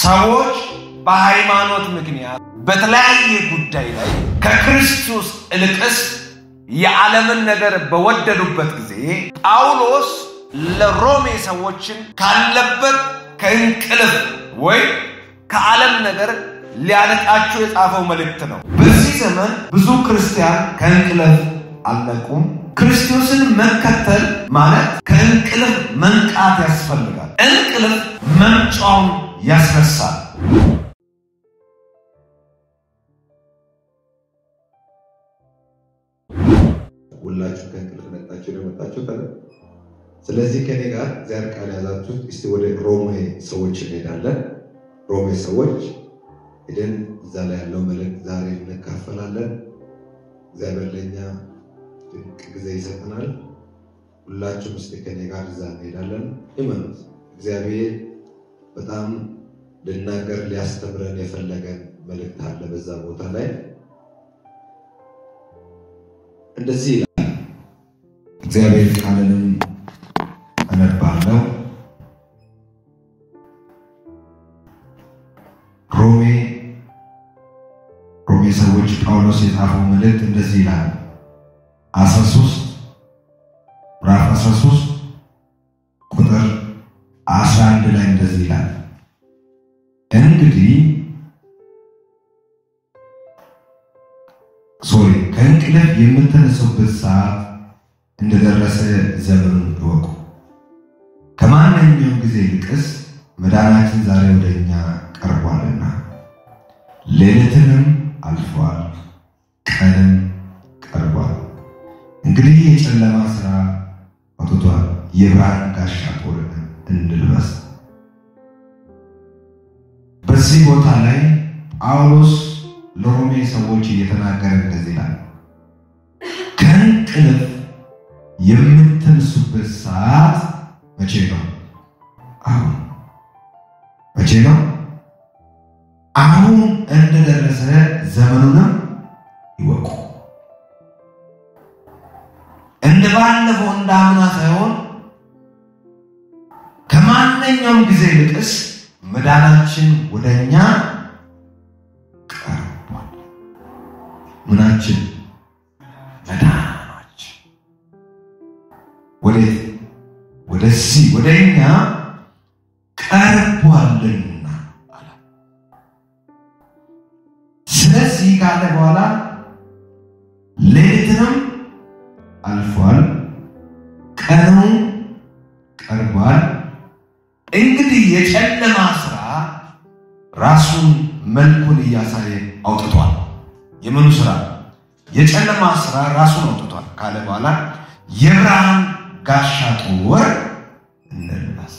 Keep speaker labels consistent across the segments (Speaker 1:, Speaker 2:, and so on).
Speaker 1: ሰዎች በሃይማኖት ምክንያት በተለያየ ጉዳይ ላይ ከክርስቶስ እልቅስ የዓለምን ነገር በወደዱበት ጊዜ ጳውሎስ ለሮሜ ሰዎችን ካለበት ከእንቅልፍ ወይ ከዓለም ነገር ሊያነቃቸው የጻፈው መልእክት ነው። በዚህ ዘመን ብዙ ክርስቲያን ከእንቅልፍ አልነቁም። ክርስቶስን መከተል ማለት ከእንቅልፍ መንቃት ያስፈልጋል። እንቅልፍ መምጫውን ያስነሳል።
Speaker 2: ሁላችሁ ከእንቅልፍ ነቃችሁ ለመጣችሁ ታዲያ ስለዚህ ከኔ ጋር ዛሬ ቃል ያዛችሁት እስቲ ወደ ሮሜ ሰዎች እንሄዳለን። ሮሜ ሰዎች ሄደን እዛ ላይ ያለው መልእክት ዛሬ እንካፈላለን። እግዚአብሔር ለኛ ድንቅ ጊዜ ይሰጠናል። ሁላችሁም እስቲ ከኔ ጋር እዛ እንሄዳለን። እመኑት እግዚአብሔር በጣም ልናገር ሊያስተምረን የፈለገን መልእክት አለ በዛ ቦታ ላይ እንደዚህ ይላል። እግዚአብሔር ቃልንም አነባለሁ። ሮሜ ሰዎች ጳውሎስ የጻፈው መልእክት እንደዚህ ይላል። 13 ምዕራፍ 13 ቁጥር 11 ላይ እንደዚህ ይላል። እንግዲህ ከእንቅልፍ የምትነሱበት ሰዓት እንደደረሰ ዘመኑን እወቁ። ከማንኛውም ጊዜ ይልቅስ መዳናችን ዛሬ ወደኛ ቀርቧልና፣ ሌሊትንም አልፏል፣ ቀንም ቀርቧል። እንግዲህ የጨለማ ሥራ ወጥቷል፣ የብርሃን ጋሻ ጦር እንልበስ። በዚህ ቦታ ላይ ጳውሎስ ለሮሜ ሰዎች እየተናገረ እንደዚህ ይላል። ከእንቅልፍ የምትነሱበት ሰዓት መቼ ነው? አሁን። መቼ ነው? አሁን እንደደረሰ ዘመኑንም ይወቁ። እንደባለፈው እንዳምና ሳይሆን ከማንኛውም ጊዜ ይልቅስ መዳናችን ወደኛ ቀርቧል። ምናችን? መዳናችን ወዴት? ወደዚህ ወደኛ ቀርቧልና አለ። ስለዚህ ካለ በኋላ ሌሊትንም አልፏል፣ ቀኑም ቀርቧል። እንግዲህ የጨለማ ሥራ ራሱን መልኩን እያሳየ አውጥቷል። የምኑ ሥራ? የጨለማ ሥራ ራሱን አውጥቷል ካለ በኋላ የብርሃን ጋሻ ጦር እንልበስ።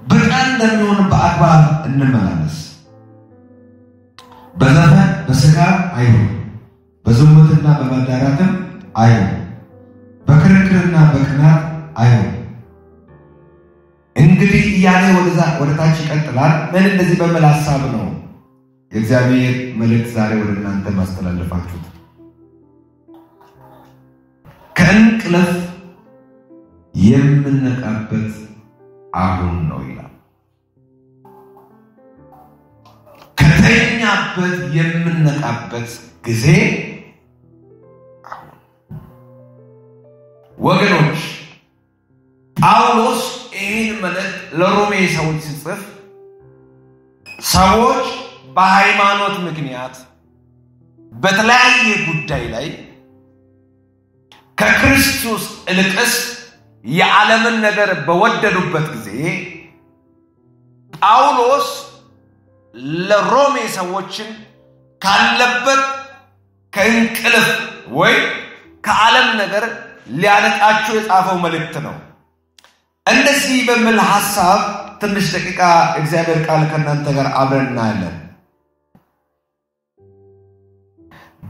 Speaker 2: በቀን እንደሚሆን በአግባብ እንመላለስ። በዘፈን በሥጋ አይሁን፣ በዝሙትና በመዳራትም አይሁን፣ በክርክርና በቅናት አይሁን። እንግዲህ እያለ ወደ ታች ይቀጥላል። ምን እንደዚህ በመል ሐሳብ ነው የእግዚአብሔር መልእክት ዛሬ ወደ እናንተ ማስተላለፋችሁት። ከእንቅልፍ የምንነቃበት አሁን ነው ይላል። ከተኛበት የምንነቃበት ጊዜ አሁን። ወገኖች ጳውሎስ ይህን መልእክት ለሮሜ ሰዎች ሲጽፍ ሰዎች በሃይማኖት ምክንያት በተለያየ ጉዳይ ላይ ከክርስቶስ እልቅስ የዓለምን ነገር በወደዱበት ጊዜ ጳውሎስ ለሮሜ ሰዎችን ካለበት ከእንቅልፍ ወይ ከዓለም ነገር ሊያነቃቸው የጻፈው መልእክት ነው። እንደዚህ በሚል ሐሳብ ትንሽ ደቂቃ እግዚአብሔር ቃል ከእናንተ ጋር አብረን እናያለን።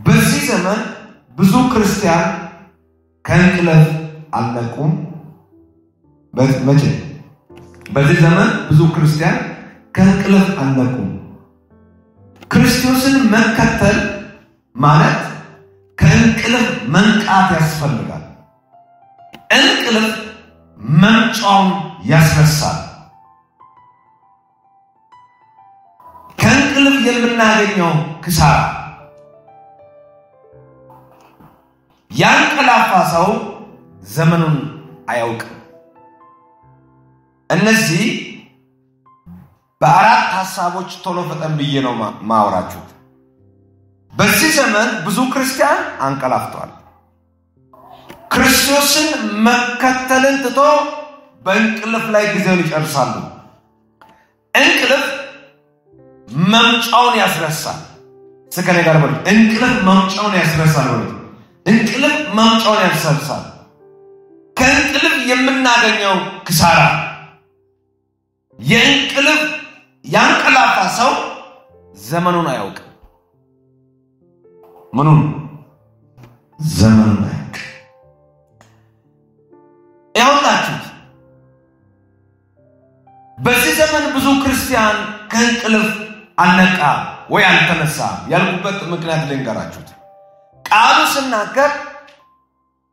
Speaker 2: በዚህ ዘመን ብዙ ክርስቲያን ከእንቅልፍ አልነቁም። መቼ? በዚህ ዘመን ብዙ ክርስቲያን ከእንቅልፍ አልነቁም። ክርስቶስን መከተል ማለት ከእንቅልፍ መንቃት ያስፈልጋል። እንቅልፍ
Speaker 1: መምጫውን ያስነሳል። ከእንቅልፍ የምናገኘው ክሳራ ያንቀላፋ ሰው ዘመኑን አያውቅም። እነዚህ በአራት ሐሳቦች ቶሎ ፈጠን ብዬ ነው ማወራችሁ። በዚህ ዘመን ብዙ ክርስቲያን አንቀላፍቷል። ክርስቶስን መከተልን ትቶ በእንቅልፍ ላይ ጊዜውን ይጨርሳሉ። እንቅልፍ መምጫውን ያስረሳል። ስከኔ ጋር በሉ እንቅልፍ መምጫውን ያስረሳል። በሉ እንቅልፍ መምጫውን ያስረሳል። ከእንቅልፍ የምናገኘው ክሳራ የእንቅልፍ ያንቀላፋ ሰው ዘመኑን አያውቅም። ምኑን? ዘመኑን አያውቅም። ያውላችሁ በዚህ ዘመን ብዙ ክርስቲያን ከእንቅልፍ አልነቃ ወይ አልተነሳ ያልኩበት ምክንያት ልንገራችሁ። ቃሉ ሲናገር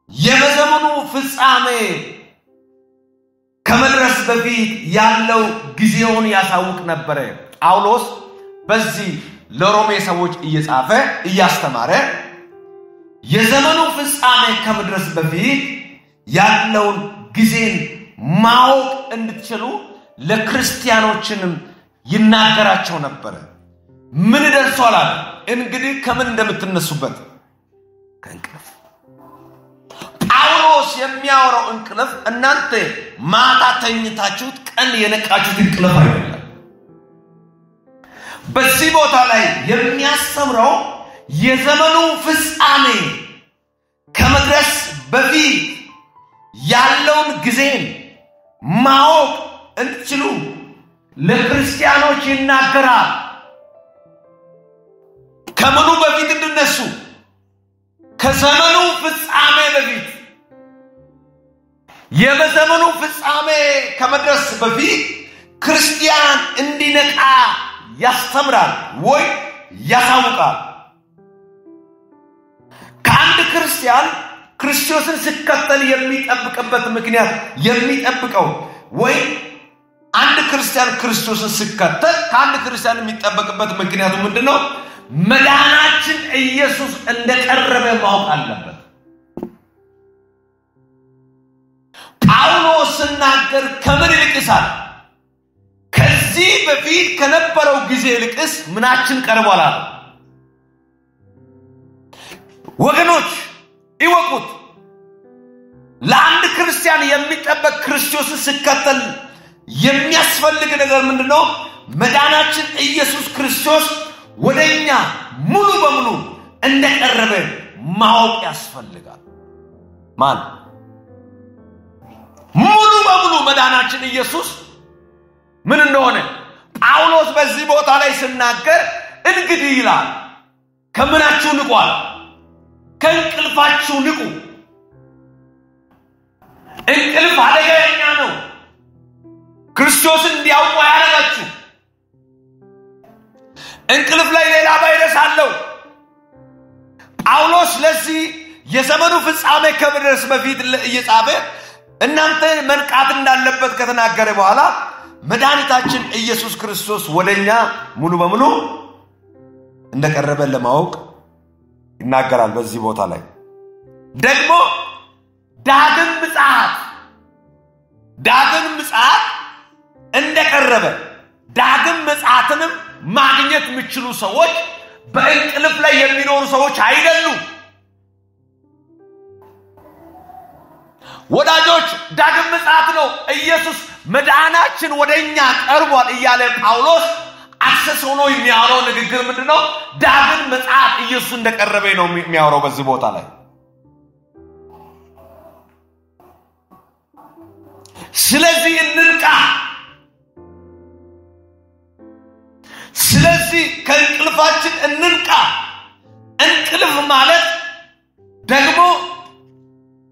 Speaker 1: የዘመኑ ፍጻሜ ከመድረስ በፊት ያለው ጊዜውን ያሳውቅ ነበር። ጳውሎስ በዚህ ለሮሜ ሰዎች እየጻፈ እያስተማረ የዘመኑ ፍጻሜ ከመድረስ በፊት ያለውን ጊዜን ማወቅ እንድትችሉ ለክርስቲያኖችንም ይናገራቸው ነበር። ምን ደርሷል አለ? እንግዲህ ከምን እንደምትነሱበት ከእንቅልፍ። ጳውሎስ የሚያወራው እንቅልፍ እናንተ ማታ ተኝታችሁት ቀን የነቃችሁት እንቅልፍ አይደለም። በዚህ ቦታ ላይ የሚያስተምረው የዘመኑ ፍጻሜ ከመድረስ በፊት ያለውን ጊዜን ማወቅ እንድትችሉ ለክርስቲያኖች ይናገራል። ከምኑ በፊት እንድነሱ? ከዘመኑ ፍጻሜ በፊት። የዘመኑ ፍጻሜ ከመድረስ በፊት ክርስቲያን እንዲነቃ ያስተምራል ወይ ያሳውቃል። ከአንድ ክርስቲያን ክርስቶስን ሲከተል የሚጠብቅበት ምክንያት የሚጠብቀው ወይ አንድ ክርስቲያን ክርስቶስን ሲከተል ከአንድ ክርስቲያን የሚጠበቅበት ምክንያቱ ምንድነው? መዳናችን ኢየሱስ እንደቀረበ ማወቅ አለበት። ጳውሎስ ሲናገር ከምን ይልቅሳል? ከዚህ በፊት ከነበረው ጊዜ ይልቅስ ምናችን ቀርቧል አለ። ወገኖች ይወቁት፣ ለአንድ ክርስቲያን የሚጠበቅ ክርስቶስን ሲከተል የሚያስፈልግ ነገር ምንድነው? መዳናችን ኢየሱስ ክርስቶስ ወደኛ ሙሉ በሙሉ እንደቀረበ ማወቅ ያስፈልጋል። ማን? ሙሉ በሙሉ መዳናችን ኢየሱስ ምን እንደሆነ ጳውሎስ በዚህ ቦታ ላይ ሲናገር እንግዲህ ይላል ከምናችሁ ንቁ፣ ከእንቅልፋችሁ ንቁ። እንቅልፍ አደገኛ ነው። ክርስቶስን እንዲያውቁ ያደረጋችሁ እንቅልፍ ላይ ሌላ ቫይረስ አለው። ጳውሎስ ለዚህ የዘመኑ ፍጻሜ ከመድረስ በፊት እየጻፈ እናንተ መንቃት እንዳለበት ከተናገረ በኋላ መድኃኒታችን ኢየሱስ ክርስቶስ ወደኛ ሙሉ በሙሉ እንደቀረበ ለማወቅ ይናገራል። በዚህ ቦታ ላይ ደግሞ ዳግም ምጽአት እንደቀረበ ዳግም ምጽአትንም ማግኘት የሚችሉ ሰዎች በእንቅልፍ ላይ የሚኖሩ ሰዎች አይደሉም። ወዳጆች ዳግም ምጽአት ነው። ኢየሱስ መዳናችን ወደኛ ቀርቧል እያለ ጳውሎስ አክሰስ ሆኖ የሚያወራው ንግግር ምንድነው? ዳግም ምጽአት ኢየሱስ እንደቀረበ ነው የሚያወራው በዚህ ቦታ ላይ። ስለዚህ እንንቃ። ስለዚህ ከእንቅልፋችን እንንቃ። እንቅልፍ ማለት ደግሞ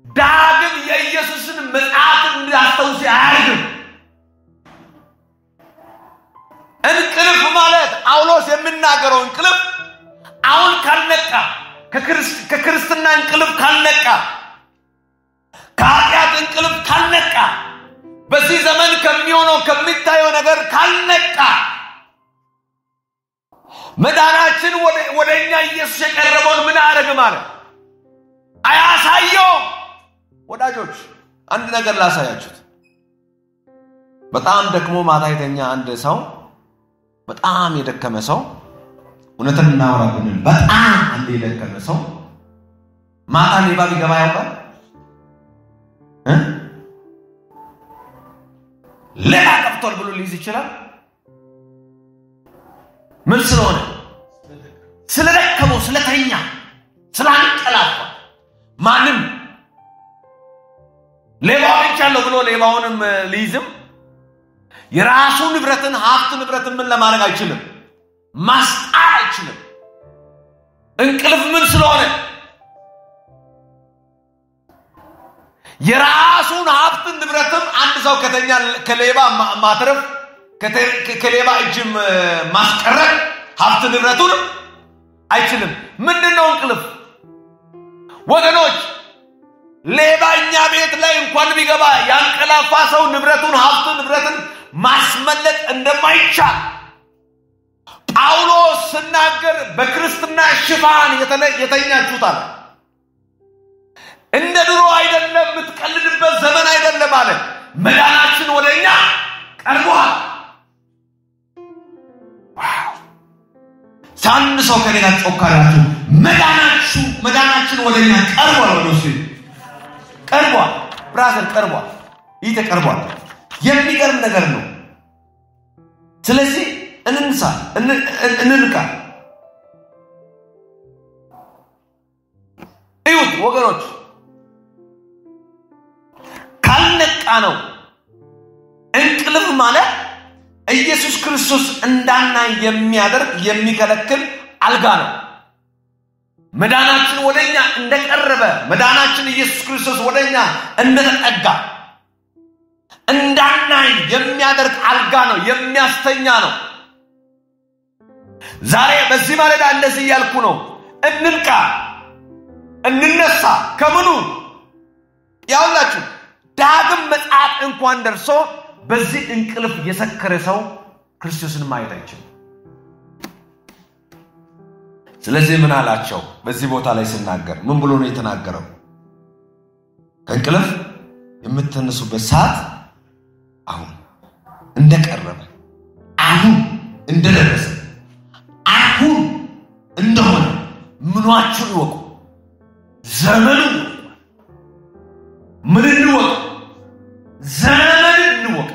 Speaker 1: ዳግም የኢየሱስን ምጽአት እንድናስታውስ ያደርጋል። እንቅልፍ ማለት ጳውሎስ የሚናገረው እንቅልፍ አሁን ካልነቃ ከክርስትና እንቅልፍ ካልነቃ ከኃጢአት እንቅልፍ ካልነቃ በዚህ ዘመን ከሚሆነው ከሚታየው ነገር ካልነቃ መዳናችን ወደኛ ኢየሱስ የቀረበውን ምን አደረገ ማለት አያሳየው። ወዳጆች አንድ ነገር ላሳያችሁ። በጣም ደክሞ ማታ የተኛ አንድ ሰው በጣም የደከመ ሰው እውነትን እናወራብን በጣም አንድ የደከመ ሰው ማታ ሌባ ቢገባ ያውቃል? ሌባ ቀብቷል ብሎ ሊይዝ ይችላል? ምን ስለሆነ? ስለደከመው፣ ስለተኛ፣ ስላንቀላፋ። ማንም ሌባው እንቻለው ብሎ ሌባውንም ሊይዝም የራሱ ንብረትን ሀብት ንብረትን ምን ለማድረግ አይችልም? ማስጣል አይችልም። እንቅልፍ ምን ስለሆነ? የራሱን ሀብት ንብረትም አንድ ሰው ከተኛ ከሌባ ማትረፍ ከሌባ እጅም ማስቀረት ሀብት ንብረቱን አይችልም። ምንድነው እንቅልፍ? ወገኖች ሌባ እኛ ቤት ላይ እንኳን ቢገባ ያንቀላፋ ሰው ንብረቱን ሀብት ንብረትን ማስመለጥ እንደማይቻል ጳውሎስ ሲናገር በክርስትና ሽፋን የተኛችሁታል። እንደ ድሮ አይደለም፣ የምትቀልድበት ዘመን አይደለም አለ። መዳናችን ወደኛ ቀርቧል። ሳን ሰው ከኔ ጋር ጮካራችሁ መዳናችን ወደኛ ቀርቧል። ወደሱ ቀርቧል። ብራዘር ቀርቧል። ይህ ተቀርቧል። የሚገርም ነገር ነው። ስለዚህ እንንቃ። እዩት ወገኖች፣ ካልነቃ ነው እንቅልፍ ማለት ኢየሱስ ክርስቶስ እንዳናይ የሚያደርግ የሚከለክል አልጋ ነው። መዳናችን ወደኛ እንደቀረበ መዳናችን ኢየሱስ ክርስቶስ ወደኛ እንደተጠጋ እንዳናይ የሚያደርግ አልጋ ነው፣ የሚያስተኛ ነው። ዛሬ በዚህ ማለዳ እንደዚህ ያልኩ ነው። እንንቃ፣ እንነሳ። ከምኑ ያውላችሁ ዳግም መጽአት እንኳን ደርሶ በዚህ እንቅልፍ የሰከረ ሰው ክርስቶስን ማየት አይችልም። ስለዚህ ምን አላቸው? በዚህ ቦታ ላይ ሲናገር ምን ብሎ ነው የተናገረው? ከእንቅልፍ የምትነሱበት ሰዓት አሁን እንደቀረበ፣ አሁን እንደደረሰ፣ አሁን እንደሆነ ምኗችሁን ይወቁ። ዘመኑ ምን እንወቅ? ዘመን እንወቅ።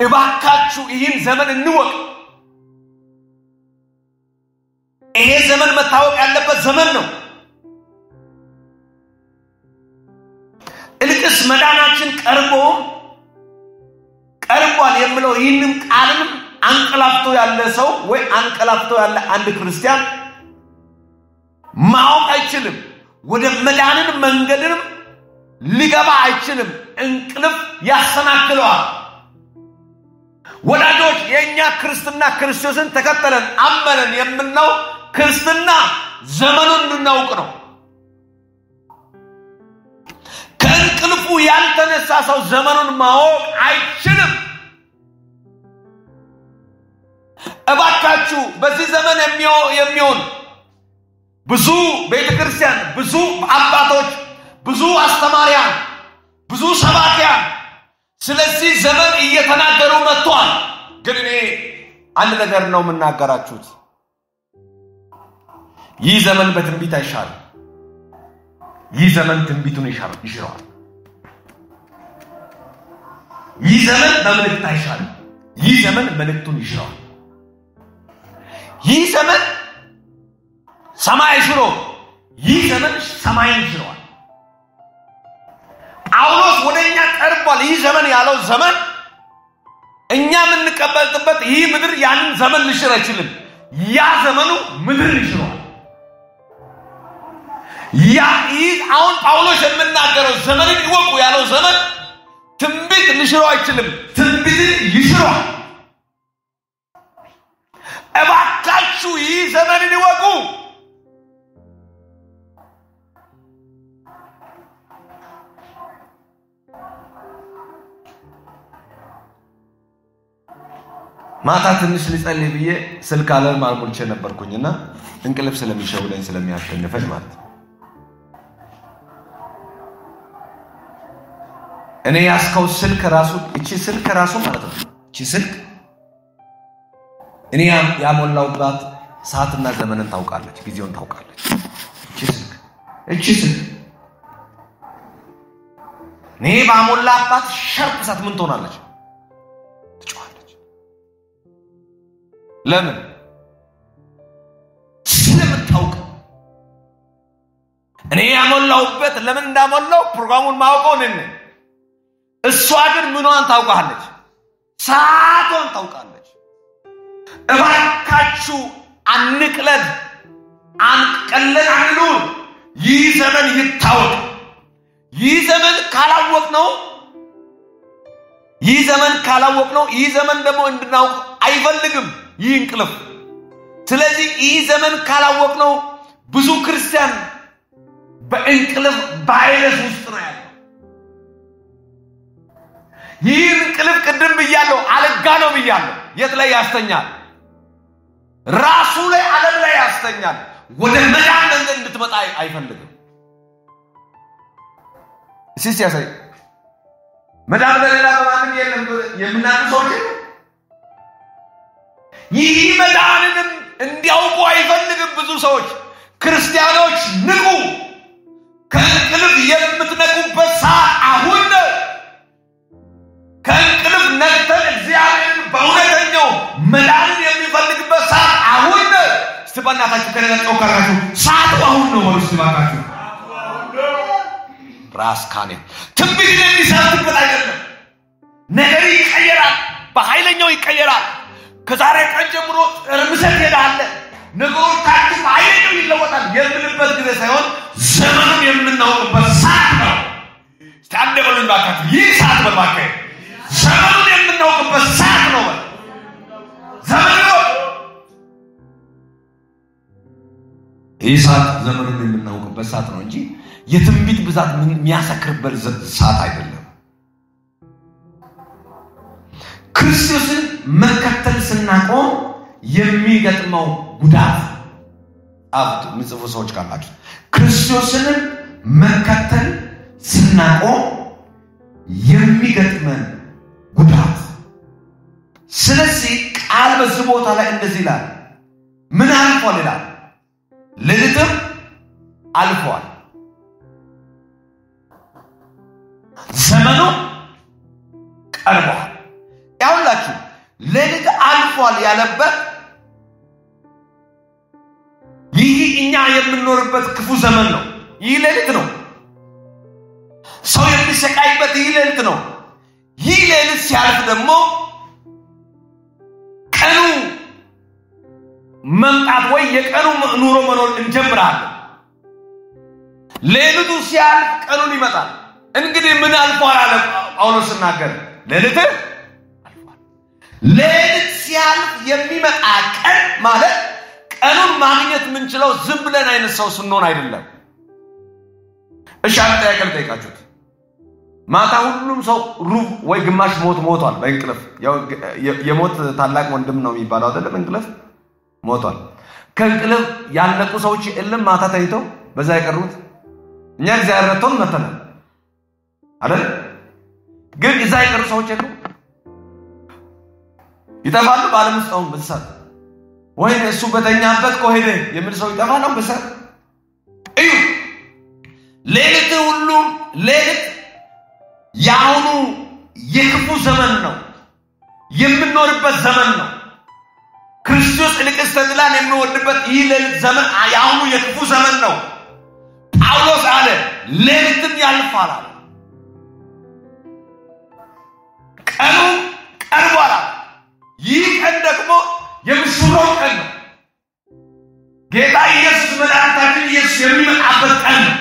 Speaker 1: እባካችሁ ይህን ዘመን እንወቅ። ይሄ ዘመን መታወቅ ያለበት ዘመን ነው። እልቅስ መዳናችን ቀርቧል የምለው ይህንም ቃልንም አንቀላፍቶ ያለ ሰው ወይ አንቀላፍቶ ያለ አንድ ክርስቲያን ማወቅ አይችልም። ወደ መዳንን መንገድንም ሊገባ አይችልም። እንቅልፍ ያሰናክለዋል። ወዳጆች የኛ ክርስትና ክርስቶስን ተከተለን አመነን የምንለው ክርስትና ዘመኑን እንድናውቅ ነው። ከእንቅልፉ ያልተነሳ ሰው ዘመኑን ማወቅ አይችልም። እባካችሁ በዚህ ዘመን የሚሆን ብዙ ቤተክርስቲያን፣ ብዙ አባቶች፣ ብዙ አስተማሪያን፣ ብዙ ሰባኪያን ስለዚህ ዘመን እየተናገሩ መጥቷል። ግን እኔ አንድ ነገር ነው የምናገራችሁት። ይህ ዘመን በትንቢት አይሻልም። ይህ ዘመን ትንቢቱን ይሽረዋል። ይህ ዘመን በመልእክት አይሻልም። ይህ ዘመን መልእክቱን ይሽረዋል። ይህ ዘመን ሰማይ ሽሮ፣ ይህ ዘመን ሰማይን ይሽረዋል። ጳውሎስ ወደኛ ቀርቧል። ይህ ዘመን ያለው ዘመን እኛ የምንቀበልበት ይህ ምድር ያንን ዘመን ሊሽር አይችልም። ያ ዘመኑ ምድር ይሽረዋል። ይህ አሁን ጳውሎስ የምናገረው ዘመንን ይወቁ ያለው ዘመን ትንቢት ሊሽረው አይችልም። ትንቢትን ይሽረዋል። እባካችሁ ይህ ዘመንን ይወቁ። ማታ ትንሽ ልጸልይ ብዬ ስልክ አለርም አልሞልቼ ነበርኩኝና እንቅልፍ ስለሚሸውለኝ ስለሚያሸንፈኝ ማለት ነው። እኔ ያስከው ስልክ ራሱ እቺ ስልክ ራሱ ማለት ነው እቺ ስልክ እኔ ያሞላውባት ሰዓትና ዘመንን ታውቃለች፣ ጊዜውን ታውቃለች። እቺ ስልክ እኔ ባሞላባት ሸርፕ ሰዓት ምን ትሆናለች? ትጮኻለች። ለምን? ስለምታውቅ። እኔ ያሞላውበት ለምን እንዳሞላው ፕሮግራሙን ማውቀው ነኝ። እሷ ግን ምኗን ታውቃለች? ሰዓቷን ታውቃለች። እባካችሁ አንቅለድ አንቀለን አንሉ። ይህ ዘመን ይታወቅ። ይህ ዘመን ካላወቅነው ይህ ዘመን ደግሞ እንድናውቅ አይፈልግም ይህ እንቅልፍ። ስለዚህ ይህ ዘመን ካላወቅነው ብዙ ክርስቲያን በእንቅልፍ ባይረስ ውስጥ ነው ያለው። ይህ እንቅልፍ ቅድም ብያለሁ አለጋ ነው ብያለሁ። የት ላይ ያስተኛል? ራሱ ላይ ዓለም ላይ ያስተኛል። ወደ መዳን መንገድ እንድትመጣ አይፈልግም። ሲስ ያሳይ መዳን በሌላ በማንም የለም የምናውቀው ሰው ነው። ይህ መዳንንም እንዲያውቁ አይፈልግም ብዙ ሰዎች። ክርስቲያኖች ንቁ። ከእንቅልፍ የምትነቁበት ሰዓት አሁን ነው። ከእንቅልፍ ነቅተን እግዚአብሔርን በእውነተኛው መዳንን የሚፈልግበት ሰዓት አሁን ነው። እስቲ በእናታችሁ ከነጠው ካራችሁ ሰዓቱ አሁን ነው ወይስ ባካችሁ? ራስ ካኔ ትንቢት የሚሰብክበት አይደለም። ነገር ይቀየራል፣ በኃይለኛው ይቀየራል። ከዛሬ ቀን ጀምሮ እርምሰት ሄዳለ ነገሮቻችሁ በኃይለኛው ይለወጣል የምንበት ጊዜ ሳይሆን ዘመኑን የምናውቅበት ሰዓት ነው። እስቲ አንዴ በሉኝ ባካችሁ፣ ይህ ሰዓት በባካችሁ ዘመኑን የምናውቅበት ሰዓት ነው። ዘመኑ ይህ ሰዓት ዘመኑን የምናውቅበት ሰዓት ነው እንጂ የትንቢት ብዛት የሚያሰክርበት ሰዓት አይደለም። ክርስቶስን መከተል ስናቆም የሚገጥመው ጉዳት አብት ምጽፉ ሰዎች ካላችሁ ክርስቶስን መከተል ስናቆም የሚገጥመን ጉዳት። ስለዚህ ቃል በዚህ ቦታ ላይ እንደዚህ ይላል። ምን አልፏል ይላል? ሌሊትም አልፏል፣ ዘመኑ ቀርቧል። ያውላችሁ ሌሊት አልፏል ያለበት ይህ እኛ የምንኖርበት ክፉ ዘመን ነው። ይህ ሌሊት ነው። ሰው የሚሰቃይበት ይህ ሌሊት ነው። ይህ ሌሊት ሲያልፍ ደግሞ ቀኑ መምጣት ወይ የቀኑ ኑሮ መኖር እንጀምራለን። ሌሊቱ ሲያልፍ ቀኑን ይመጣል። እንግዲህ ምን አልፏል አለ ጳውሎስ ሲናገር? ሌሊት አልፏል። ሌሊት ሲያልፍ የሚመጣ ቀን ማለት ቀኑን ማግኘት የምንችለው ዝም ብለን አይነት ሰው ስንሆን አይደለም። እሺ አንተ ያቀልጠይቃችሁት ማታ ሁሉም ሰው ሩብ ወይ ግማሽ ሞቷል በእንቅልፍ። የሞት ታላቅ ወንድም ነው የሚባለው አይደለም? እንቅልፍ ሞቷል። ከእንቅልፍ ያለቁ ሰዎች እልም ማታ ተይተው በዛ የቀሩት እኛ እግዚአብሔር ረድቶን መተናል አይደል? ግን እዛ የቀሩ ሰዎች የሉ ይጠፋሉ። ባለም ውስጥ አሁን በሰዓት ወይ እሱ በተኛበት ቆሄደ የሚል ሰው ይጠፋል። አሁን በሰዓት እዩ። ሌሊት ሁሉ ሌሊት ያሁኑ የክፉ ዘመን ነው የምንኖርበት ዘመን ነው። ክርስቶስ ልቅስ ተድላን የሚወድበት ይህ ሌሊት ዘመን ያሁኑ የክፉ ዘመን ነው። ጳውሎስ አለ ሌሊትም ያልፋል አለ። ቀኑ ቀርቧል። ይህ ቀን ደግሞ የምስራው ቀን ነው። ጌታ ኢየሱስ መድኃኒታችን ኢየሱስ የሚመጣበት ቀን ነው።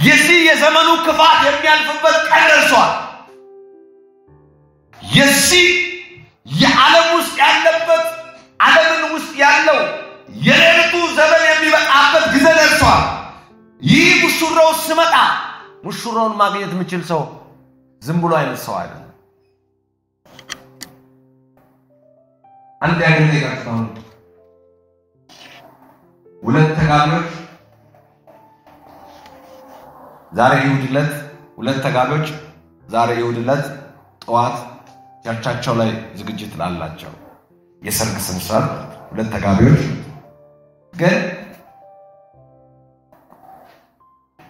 Speaker 1: የዚህ የዘመኑ ክፋት የሚያልፍበት ቀን ደርሷል። የዚህ የዓለም ውስጥ ያለበት ዓለምን ውስጥ ያለው የሌሊቱ ዘመን የሚበቃበት ጊዜ ደርሷል። ይህ ሙሽራው ሲመጣ ሙሽራውን ማግኘት የሚችል ሰው ዝም ብሎ አይነት ሰው አይደለም። አንድ ያገኘ ይቀርታው ሁለት ተጋቢዎች ዛሬ ይሁድለት ሁለት ተጋቢዎች ዛሬ ይሁድለት ጠዋት ቸርቻቸው ላይ ዝግጅት ላላቸው የሰርግ ስንሰር ሁለት ተጋቢዎች ግን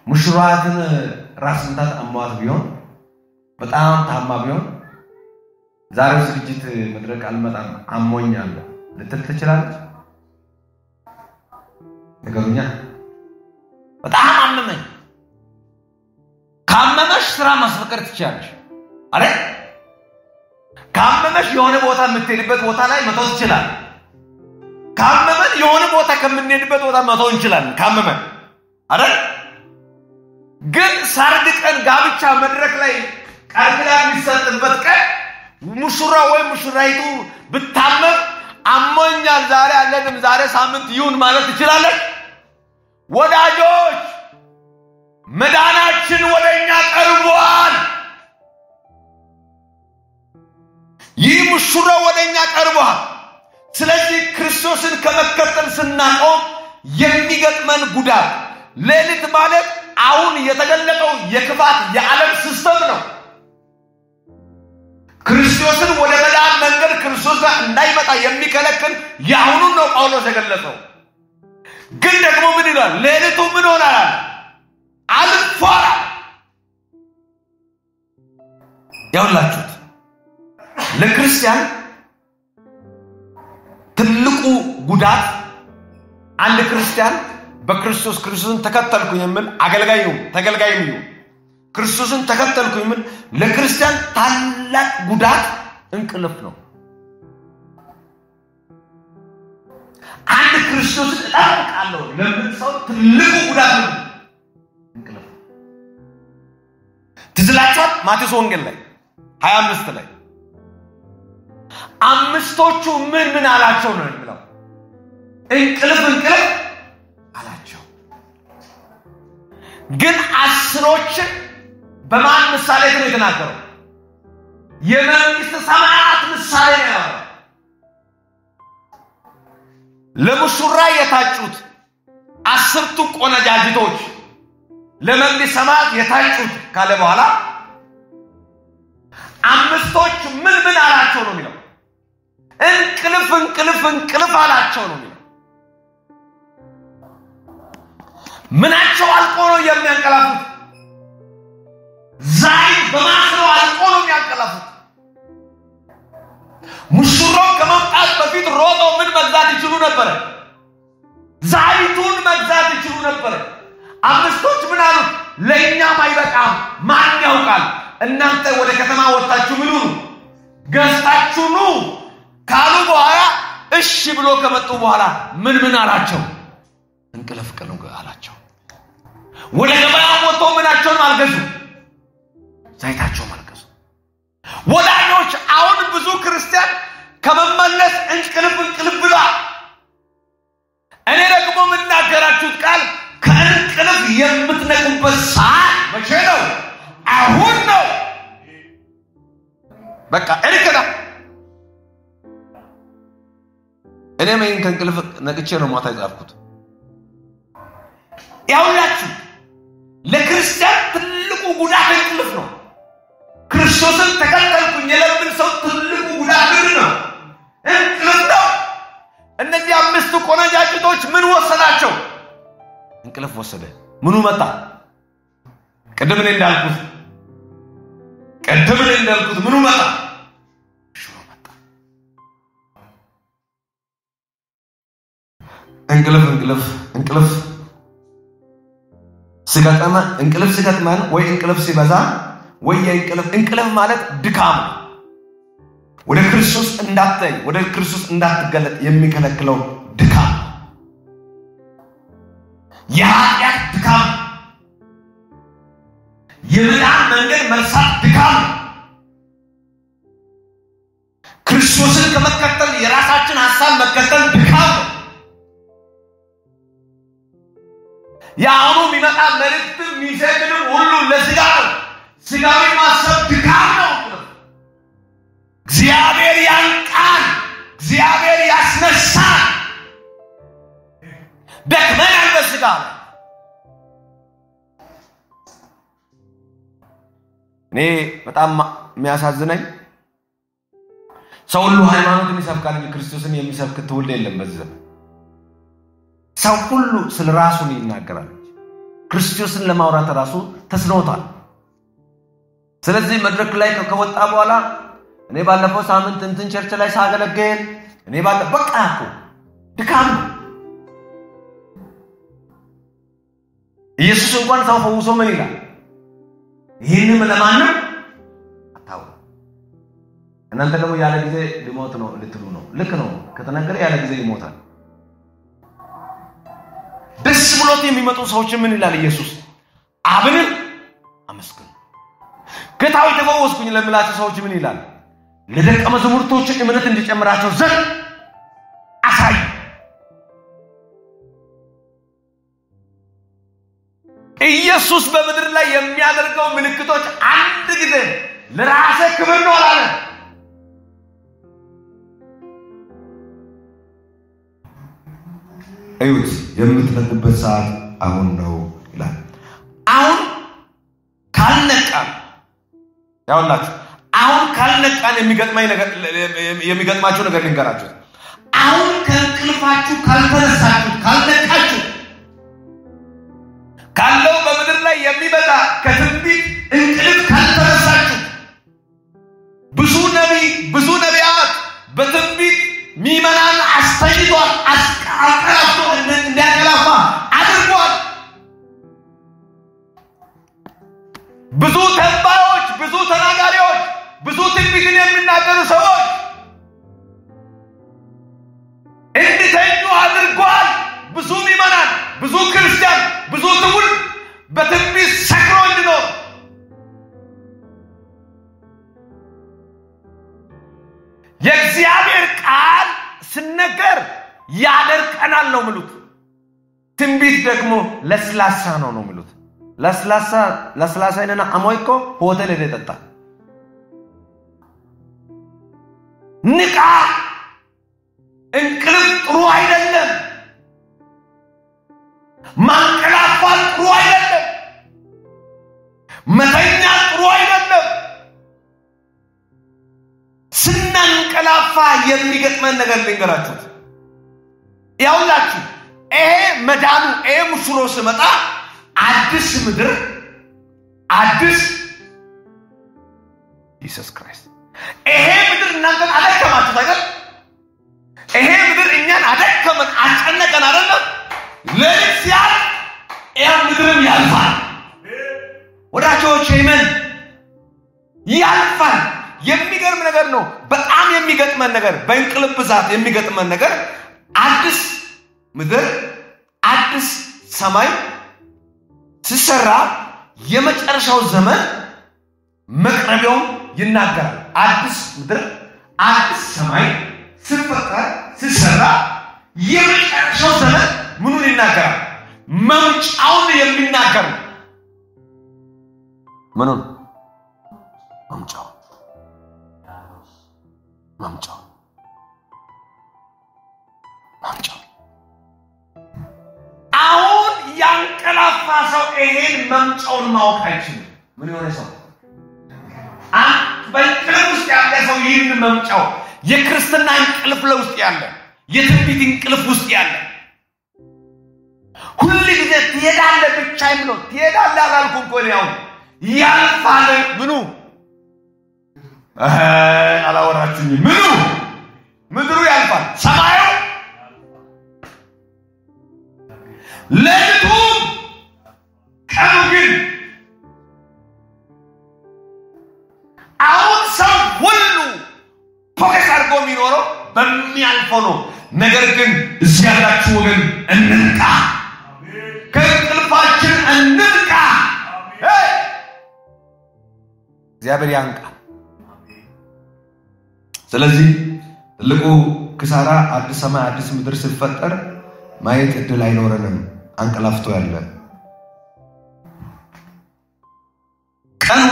Speaker 1: ሙሽራትን ራስ ምታት አሟት ቢሆን በጣም ታማ ቢሆን ዛሬ ዝግጅት መድረክ አልመጣም አሞኛል ልትል ትችላለች ነገሩኛ በጣም አመመኝ ካመመሽ ስራ ማስፈቀድ ትችላለሽ አይደል ካመመሽ የሆነ ቦታ የምትሄድበት ቦታ ላይ መተው ትችላለሽ ካመመን የሆነ ቦታ ከምንሄድበት ቦታ መተው እንችላለን ካመመን አይደል ግን ሰርግ ቀን ጋብቻ መድረክ ላይ ቃልላ የሚሰጥበት ቀን ሙሽራ ወይ ሙሽራይቱ ብታመም አሞኛል ዛሬ አለንም ዛሬ ሳምንት ይሁን ማለት ትችላለች ወዳጆች መዳናችን ወደኛ ቀርቧል ይህ ሙሽራ ወደኛ ቀርቧል ስለዚህ ክርስቶስን ከመከተል ስናቆም የሚገጥመን ጉዳት ሌሊት ማለት አሁን የተገለጠው የክፋት የዓለም ሲስተም ነው ክርስቶስን ወደ መዳን መንገድ ክርስቶስ ጋር እንዳይመጣ የሚከለክል ያሁኑን ነው ጳውሎስ የገለጸው ግን ደግሞ ምን ይላል ሌሊቱ ምን ሆናል አልፏል ያውላችሁት ለክርስቲያን ትልቁ ጉዳት አንድ ክርስቲያን በክርስቶስ ክርስቶስን ተከተልኩኝ የሚል አገልጋይ ነው ተገልጋይ ነው ክርስቶስን ተከተልኩኝ የሚል ለክርስቲያን ታላቅ ጉዳት እንቅልፍ ነው አንድ ክርስቶስን ተጣጣለው ለምን ሰው ትልቁ ጉዳት ነው እንቅልፍ ትዝላችሁ ማቴዎስ ወንጌል ላይ 25 ላይ አምስቶቹ ምን አላቸው ነው የሚለው እንቅልፍ አላቸው ግን አስሮች በማን ምሳሌ ነው የተናገረው የመንግስት ሰማያት ምሳሌ ነው ለሙሽራ የታጩት አስርቱ ቆነጃጅቶች ለመንግስት ሰማያት የታጩት ካለ በኋላ አምስቶች ምን አላቸው ነው የሚለው እንቅልፍ አላቸው ነው የሚለው ምናቸው አልቆ ነው የሚያንቀላፉት ዛይ በማስረው አልቆ ነው የሚያንቀላፉት ሙሽራው ከመምጣት በፊት ሮጦ ምን መግዛት ይችሉ ነበር ዛይቱን መግዛት ይችሉ ነበር አምስቶች ምን አሉ ለኛም አይበቃም ማን ያውቃል እናንተ ወደ ከተማ ወጣችሁ ምን ነው ገዝታችሁ ነው ካሉ በኋላ እሺ ብሎ ከመጡ በኋላ ምን አላቸው እንቅልፍ አላቸው ወደ ገበያ ወጥቶ ምናቸውን አልገዙ ዘይታቸው አልገዙ ወዳጆች አሁን ብዙ ክርስቲያን ከመመለስ እንቅልፍ ብላ እኔ ደግሞ ምናገራችሁት ቃል ከእንቅልፍ የምትነቁበት ሰዓት መቼ ነው አሁን ነው በቃ እርክና እኔ ምን ከእንቅልፍ ነቅቼ ነው ማታ ይጻፍኩት ያውላችሁ ለክርስቲያን ትልቁ ጉዳት እንቅልፍ ነው ክርስቶስን ተከተልኩኝ የለምን ሰው ትልቁ ጉዳት ነው እንቅልፍ ነው እነዚህ አምስቱ ቆነጃጅቶች ምን ወሰዳቸው እንቅልፍ ወሰደ ምኑ መጣ ቀደም ላይ እንዳልኩት ምኑ መጣ ሽሮ መጣ እንቅልፍ ሲገጠማ እንቅልፍ ሲገጥማን ወይ እንቅልፍ ሲበዛ ወይ እንቅልፍ ማለት ድካም ወደ ክርስቶስ እንዳትገለጥ የሚከለክለው ድካም የኃጢአት ድካም የመዳን መንገድ መርሳት ድካም ክርስቶስን ከመከተል የራሳችን ሐሳብ መከተል ድካም ያውኑ ቢመጣ መልእክት ሚሰግድም ሁሉ ለስጋ ነው ስጋዊ ማሰብ ድካም ነው እግዚአብሔር ያንቃል እግዚአብሔር ያስነሳ ደክመናል በስጋ እኔ በጣም የሚያሳዝነኝ ሰው ሁሉ ሃይማኖትን ይሰብካል እንጂ ክርስቶስን የሚሰብክ ትውልድ የለም በዚህ ዘመን ሰው ሁሉ ስለራሱ ይናገራል ክርስቶስን ለማውራት ራሱ ተስኖታል ስለዚህ መድረክ ላይ ከወጣ በኋላ እኔ ባለፈው ሳምንት እንትን ቸርች ላይ ሳገለግል እኔ በቃ እኮ ድካም ኢየሱስ እንኳን ሰው ፈውሶ ምን ይላል ይሄንን ለማንም አታው እናንተ ደግሞ ያለ ጊዜ ሊሞት ነው ልትሉ ነው ልክ ነው ከተናገረ ያለ ጊዜ ይሞታል ደስ ብሎት የሚመጡ ሰዎች ምን ይላል ኢየሱስ አብንም አመስግኑ ከታው ተፈወስኩኝ ለምላቸው ሰዎች ምን ይላል ለደቀ መዛሙርቶች እምነት እንዲጨምራቸው ዘንድ አሳይ ኢየሱስ በምድር ላይ የሚያደርገው ምልክቶች አንድ ጊዜ ለራሴ ክብር ነው አለ እዩት የምትነቁበት ሰዓት አሁን ነው ይላል አሁን ካልነቃን ያውላችሁ አሁን ካልነቃን የሚገጥማችሁ ነገር ልንገራችሁ አሁን ከእንቅልፋችሁ ካልተነሳችሁ ካልነቃችሁ ካለው በምድር ላይ የሚበዛ ከትንቢት እንቅልፍ ካልተነሳችሁ ብዙ ነቢያት በትንቢት ሚመናን አስተኝቷል አስቀራፍቶ እንዲያንቀላፋ አድርጓል ብዙ ተንባዮች ብዙ ተናጋሪዎች ብዙ ትንቢትን የሚናገሩ ሰዎች እንዲተኙ አድርጓል ብዙ ሚመናን ብዙ ክርስቲያን ብዙ ትውልድ በትንቢት ሰክሮ እንዲኖር የእግዚአብሔር ቃል ሲነገር ያደርቀናል ነው የሚሉት ትንቢት ደግሞ ለስላሳ ነው የሚሉት ለስላሳ አይነና አሞይኮ ሆቴል እየጠጣ ንቃ እንቅልፍ ጥሩ አይደለም ማንቀላፋት ጥሩ አይደለም መተኛ ጥሩ አይደለም ስናንቀላፋ የሚገጥመን ነገር ልንገራችሁ ያውላችሁ ይሄ መዳኑ ይሄ ሙሽሮ ሲመጣ አዲስ ምድር አዲስ ኢየሱስ ክርስቶስ ይሄ ምድር እናንተን አደከማችሁ አይደል ይሄ ምድር እኛን አደከመን አጨነቀን አይደል ለእግዚአብሔር ይሄ ምድርም ያልፋል ወዳጆች ይመን ያልፋል የሚገርም ነገር ነው በጣም የሚገጥመን ነገር በእንቅልፍ ብዛት የሚገጥመን ነገር አዲስ ምድር አዲስ ሰማይ ሲሰራ የመጨረሻው ዘመን መቅረቢያው ይናገራል አዲስ ምድር አዲስ ሰማይ ሲፈጠር ሲሰራ የመጨረሻው ዘመን ምኑን ይናገራል መምጫውን የሚናገር ምኑን መምጫው አሁን ያንቀላፋ ሰው ይሄን መምጫውን ማወቅ አይችልም ምን ይሆነ ሰው በእንቅልፍ ውስጥ ያለ ሰው ይህን መምጫው የክርስትና እንቅልፍ ውስጥ ያለ የትንቢት እንቅልፍ ውስጥ ያለ ሁሉ ጊዜ ትሄዳለህ ብቻ ይምለው ትሄዳለህ አላልኩም እኮ ነው ያልፋል ምኑ አላወራችሁኝ ምድሩ ያልፋል ሰማዩ ለቱ ቀኑ ግን አሁን ሰው ሁሉ ፎከስ አድርጎ የሚኖረው በሚያልፈው ነው ነገር ግን እዚህ ያላችሁ ወገን እንንቃ ከእንቅልፋችን እንንቃ እግዚአብሔር ያንቃ ስለዚህ ትልቁ ክሳራ አዲስ ሰማይ አዲስ ምድር ሲፈጠር ማየት እድል አይኖረንም አንቀላፍቶ ያለ ቀኑ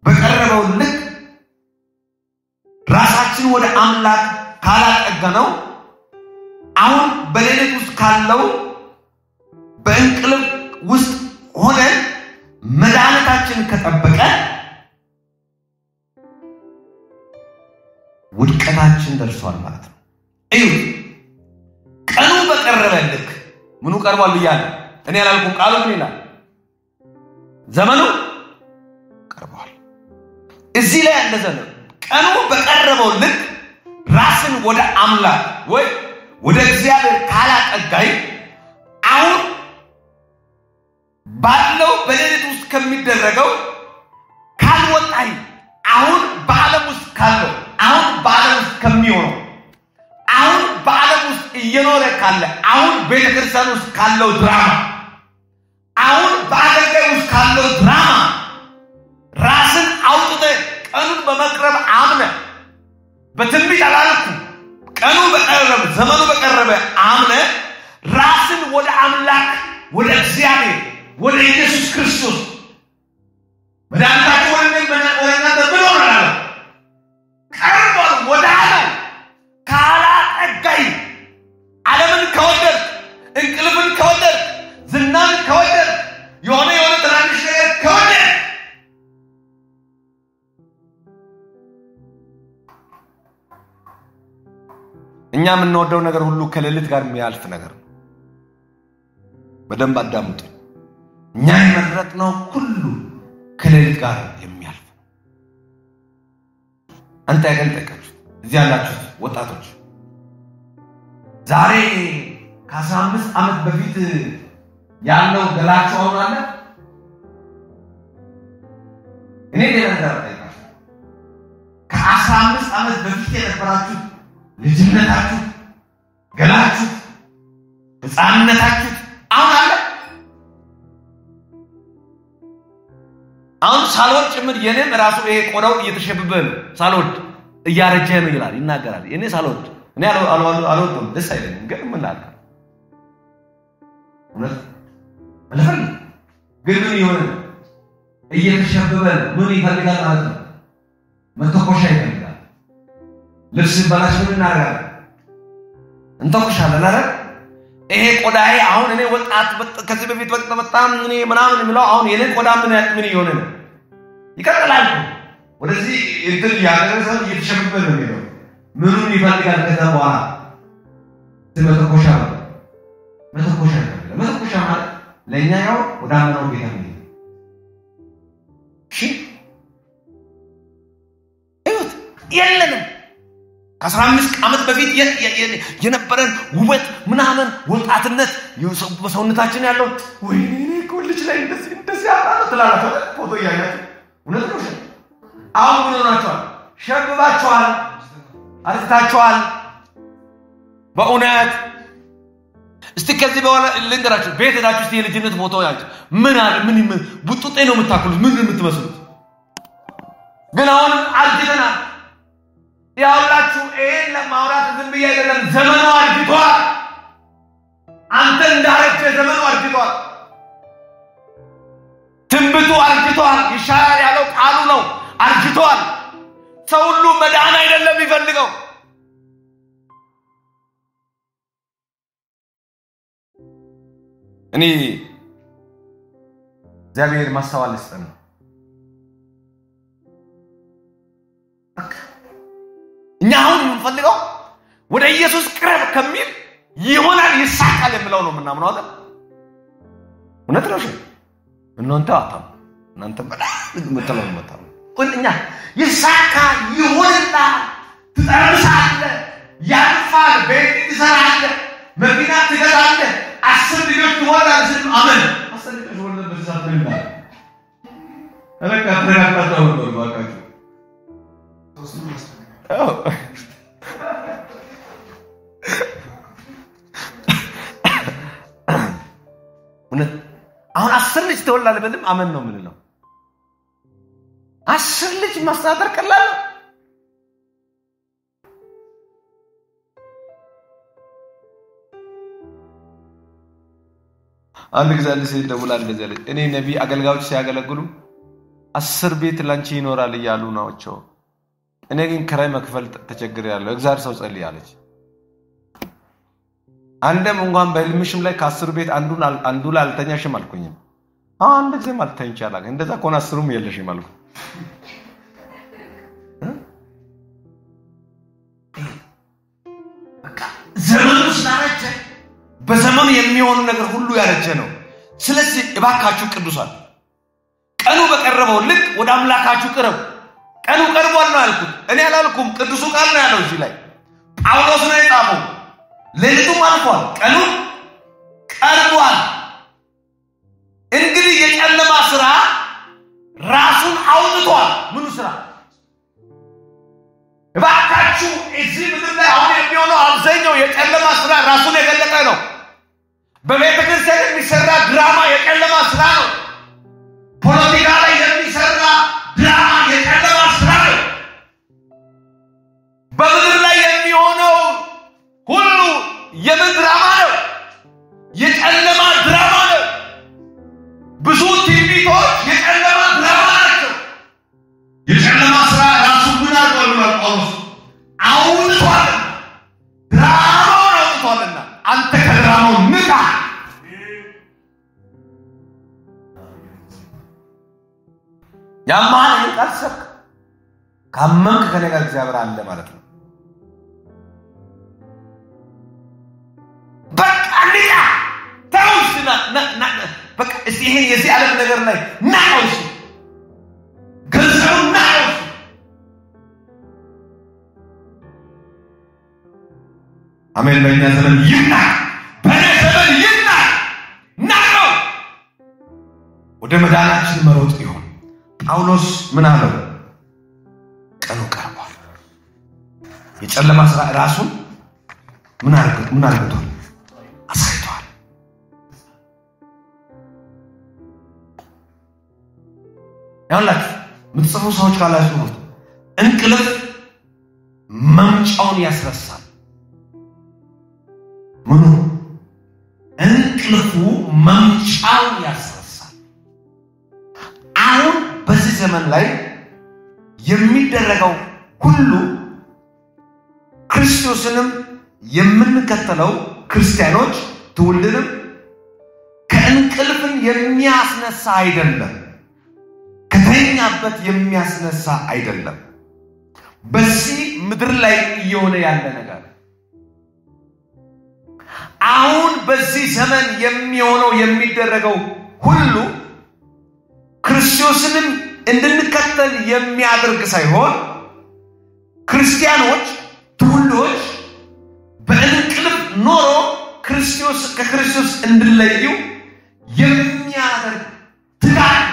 Speaker 1: በቀረበው ልክ ራሳችን ወደ አምላክ ካደረግነው አሁን በሌሊት ውስጥ ካለው በእንቅልፍ ውስጥ ሆነን መድኃኒታችን ከጠበቀ ውድቀታችን ደርሷል ማለት ነው። እዩ ቀኑ በቀረበ ልክ ምኑ ቀርቧል ብያለሁ እኔ ያላልኩም ቃሉ ምን ይላል ዘመኑ ቀርቧል እዚህ ላይ እንደዛ ነው ቀኑ በቀረበው ልክ ራስን ወደ አምላክ ወይ ወደ እግዚአብሔር ካላጠጋይ አሁን ባለው በሌሊት ውስጥ ከሚደረገው ካልወጣይ አሁን በዓለም ውስጥ ካለው አሁን በዓለም ውስጥ ከሚሆነው አሁን በዓለም ውስጥ እየኖረ ካለ አሁን ቤተክርስቲያን ውስጥ ካለው ድራማ አሁን በአገልጋይ ውስጥ ካለው ድራማ ራስን አውጥተ ቀኑን በመቅረብ አምነ በትንቢት አላልኩ ቀኑ በቀረበ ዘመኑ በቀረበ አምነ ራስን ወደ አምላክ ወደ እግዚአብሔር ወደ ኢየሱስ ክርስቶስ መድኃኒታችን ወደናንተ ብሎናል ቀርቧል ወደ ዓለም ካላጠጋይ ዓለምን ከወደድ እንቅልፍን ከወደድ ዝናን ከወደድ የሆነ ትናንሽ ነገር ከወደድ እኛ የምንወደው ነገር ሁሉ ከሌሊት ጋር የሚያልፍ ነገር ነው በደንብ አዳምጡ እኛ የመረጥነው ሁሉ ከሌሊት ጋር የሚያልፍ አንተ ያገልጠቀች እዚህ ያላችሁ ወጣቶች ዛሬ ከ15 ዓመት በፊት ያለው ገላችሁ አሁን አለ እኔ ደረጃ ከ15 ዓመት በፊት የነበራችሁ ልጅነታችሁ ገላችሁ ህፃንነታችሁ አሁን አለ አሁን ሳሎን ጭምር የኔም ራሱ ይሄ ቆዳው እየተሸበበ ነው ሳሎን እያረጀ ነው ይላል ይናገራል እኔ ሳሎን እኔ አልወጣም ደስ አይለኝም ግን ምን ላድርግ ለምን ግን ምን ይሆነ እየተሸበበ ምን ይፈልጋል ማለት ነው መተኮሻ ይፈልጋል ልብስ ባላሽ ምን እናደርጋለን እንተኮሻለን አይደል ይሄ ቆዳዬ አሁን እኔ ወጣት ከዚህ በፊት በጣም እኔ ምናምን የሚለው አሁን የኔ ቆዳ ምን ይሆነ ነው ይቀጥላል ወደዚህ እንትን ያደረሰ እየተሸበበ ነው የሚለው ምኑን ይፈልጋል ከዛ በኋላ መተኮሻ ማለት ለኛ ያው ወዳመነው ጌታ ነው እሺ እዩት የለንም ከ15 ዓመት በፊት የነበረን ውበት ምናምን ወጣትነት በሰውነታችን ያለው ወይኔ ኮሌጅ ላይ እንደዚህ ያለው ተላላፈ ፎቶ ያያችሁ እውነት ነው አሁን ምን ሆናችኋል ሸብባችኋል አርፍታችኋል በእውነት እስቲ ከዚህ በኋላ ልንገራችሁ ቤት ሄዳችሁ እስቲ የልጅነት ፎቶ ያያችሁ ምን ቡጡጤ ነው የምታክሉት ምን የምትመስሉት ግን አሁን አልጅተናል ያውላችሁ ይሄን ለማውራት ዝም ብዬ አይደለም ዘመኑ አርጅቷል አንተ እንዳረጀ ዘመኑ አርጅቷል ትንቢቱ አርጅቷል ይሻላል ያለው ቃሉ ነው አርጅቷል ሰው ሁሉ መዳን አይደለም ይፈልገው እኔ እግዚአብሔር ማስተዋል ይስጠን እኛ አሁን የምንፈልገው ወደ ኢየሱስ ቅረብ ከሚል ይሆናል ይሳካል የሚለው ነው ምናምነው አይደል እውነት ነው እናንተ በጣም የምትለው መጣው እኛ ይሳካ ይሆንና ትጠርሳለህ ያልፋል ቤት ትሰራለህ መኪና ትገዛለህ 10 ልጆች ትወልዳለህ አሜን 10 ልጆች ወለደ በዛብልና ተረጋግጣው ነው ባካችሁ አሁን 10 ልጅ ተወላለ በልም አመን ነው ምን ነው 10 ልጅ ማስተዳደር ቀላል አንድ ጊዜ አንድ ሴት ደውላ እንደዚህ አለች እኔ ነብይ አገልጋዮች ሲያገለግሉ 10 ቤት ላንቺ ይኖራል ይያሉ ናቸው እኔ ግን ከራይ መክፈል ተቸግሬያለሁ እግዚአብሔር ሰው ጸልይ አለች አንደም እንኳን በህልምሽም ላይ ከ10 ቤት አንዱ ላይ አልተኛሽም አልኩኝ አንድ ጊዜ ማልተኛ ይችላል እንደዛ ኮና 10ም የለሽም አልኩ በቃ ዘመኑ ስላረጀ በዘመኑ የሚሆን ነገር ሁሉ ያረጀ ነው ስለዚህ እባካችሁ ቅዱሳን ቀኑ በቀረበው ልክ ወደ አምላካችሁ ቅረቡ ቀኑ ቀርቧል ነው ያልኩት እኔ አላልኩም ቅዱሱ ቃል ነው ያለው እዚህ ላይ ጳውሎስ ነው የጻፈው ሌሊቱም አልፏል ቀኑ ቀርቧል እንግዲህ የጨለማ ስራ ራሱን አውጥቷል ምኑ ስራ እባካችሁ እዚህ ምድር ላይ አሁን የሚሆነው አብዛኛው የጨለማ ስራ ራሱን የገለጠ ነው በቤተ ክርስቲያን የሚሰራ ድራማ የጨለማ ስራ ነው ፖለቲካ ላይ የሚሰራ ድራማ የጨለማ ስራ ነው በምድር ላይ የሚሆነው ሁሉ የድራማ ነው የጨለማ ድራማ ነው ብዙ ትንቢቶች የጨለማ ድራማ ናቸው የጨለማ ስራ ራሱ ምን አድርጓል ጳውሎስ አውጥቷል ድራማውን አውጥቷልና አንተ ከድራማው ንቃ ያማን ይቀርሰክ ካመንክ ከነጋ እግዚአብሔር አለ ማለት ነው በቃ ንቃ ተውስና በቃ ይሄ የዚህ ዓለም ነገር ላይ ናውስ ገንዘቡ ናውስ አሜን በእኛ ዘመን ይምና በዘመን ይምና ናው ወደ መዳናችን መሮጥ ይሁን ጳውሎስ ምን አለው ቀኑ ቀርቧል የጨለማ ስራ ራሱን ምን አድርጓል አሳይቷል ያላችሁ ምትጽፉ ሰዎች ካላችሁ እንቅልፍ መምጫውን ያስረሳል ምኑ እንቅልፉ መምጫውን ያስረሳል አሁን በዚህ ዘመን ላይ የሚደረገው ሁሉ ክርስቶስንም የምንከተለው ክርስቲያኖች ትውልድንም ከእንቅልፍን የሚያስነሳ አይደለም ከተኛበት የሚያስነሳ አይደለም በዚህ ምድር ላይ እየሆነ ያለ ነገር አሁን በዚህ ዘመን የሚሆነው የሚደረገው ሁሉ ክርስቶስንም እንድንከተል የሚያደርግ ሳይሆን ክርስቲያኖች ትውልዶች በእንቅልፍ ኖሮ ከክርስቶስ እንድለዩ የሚያደርግ ትጋት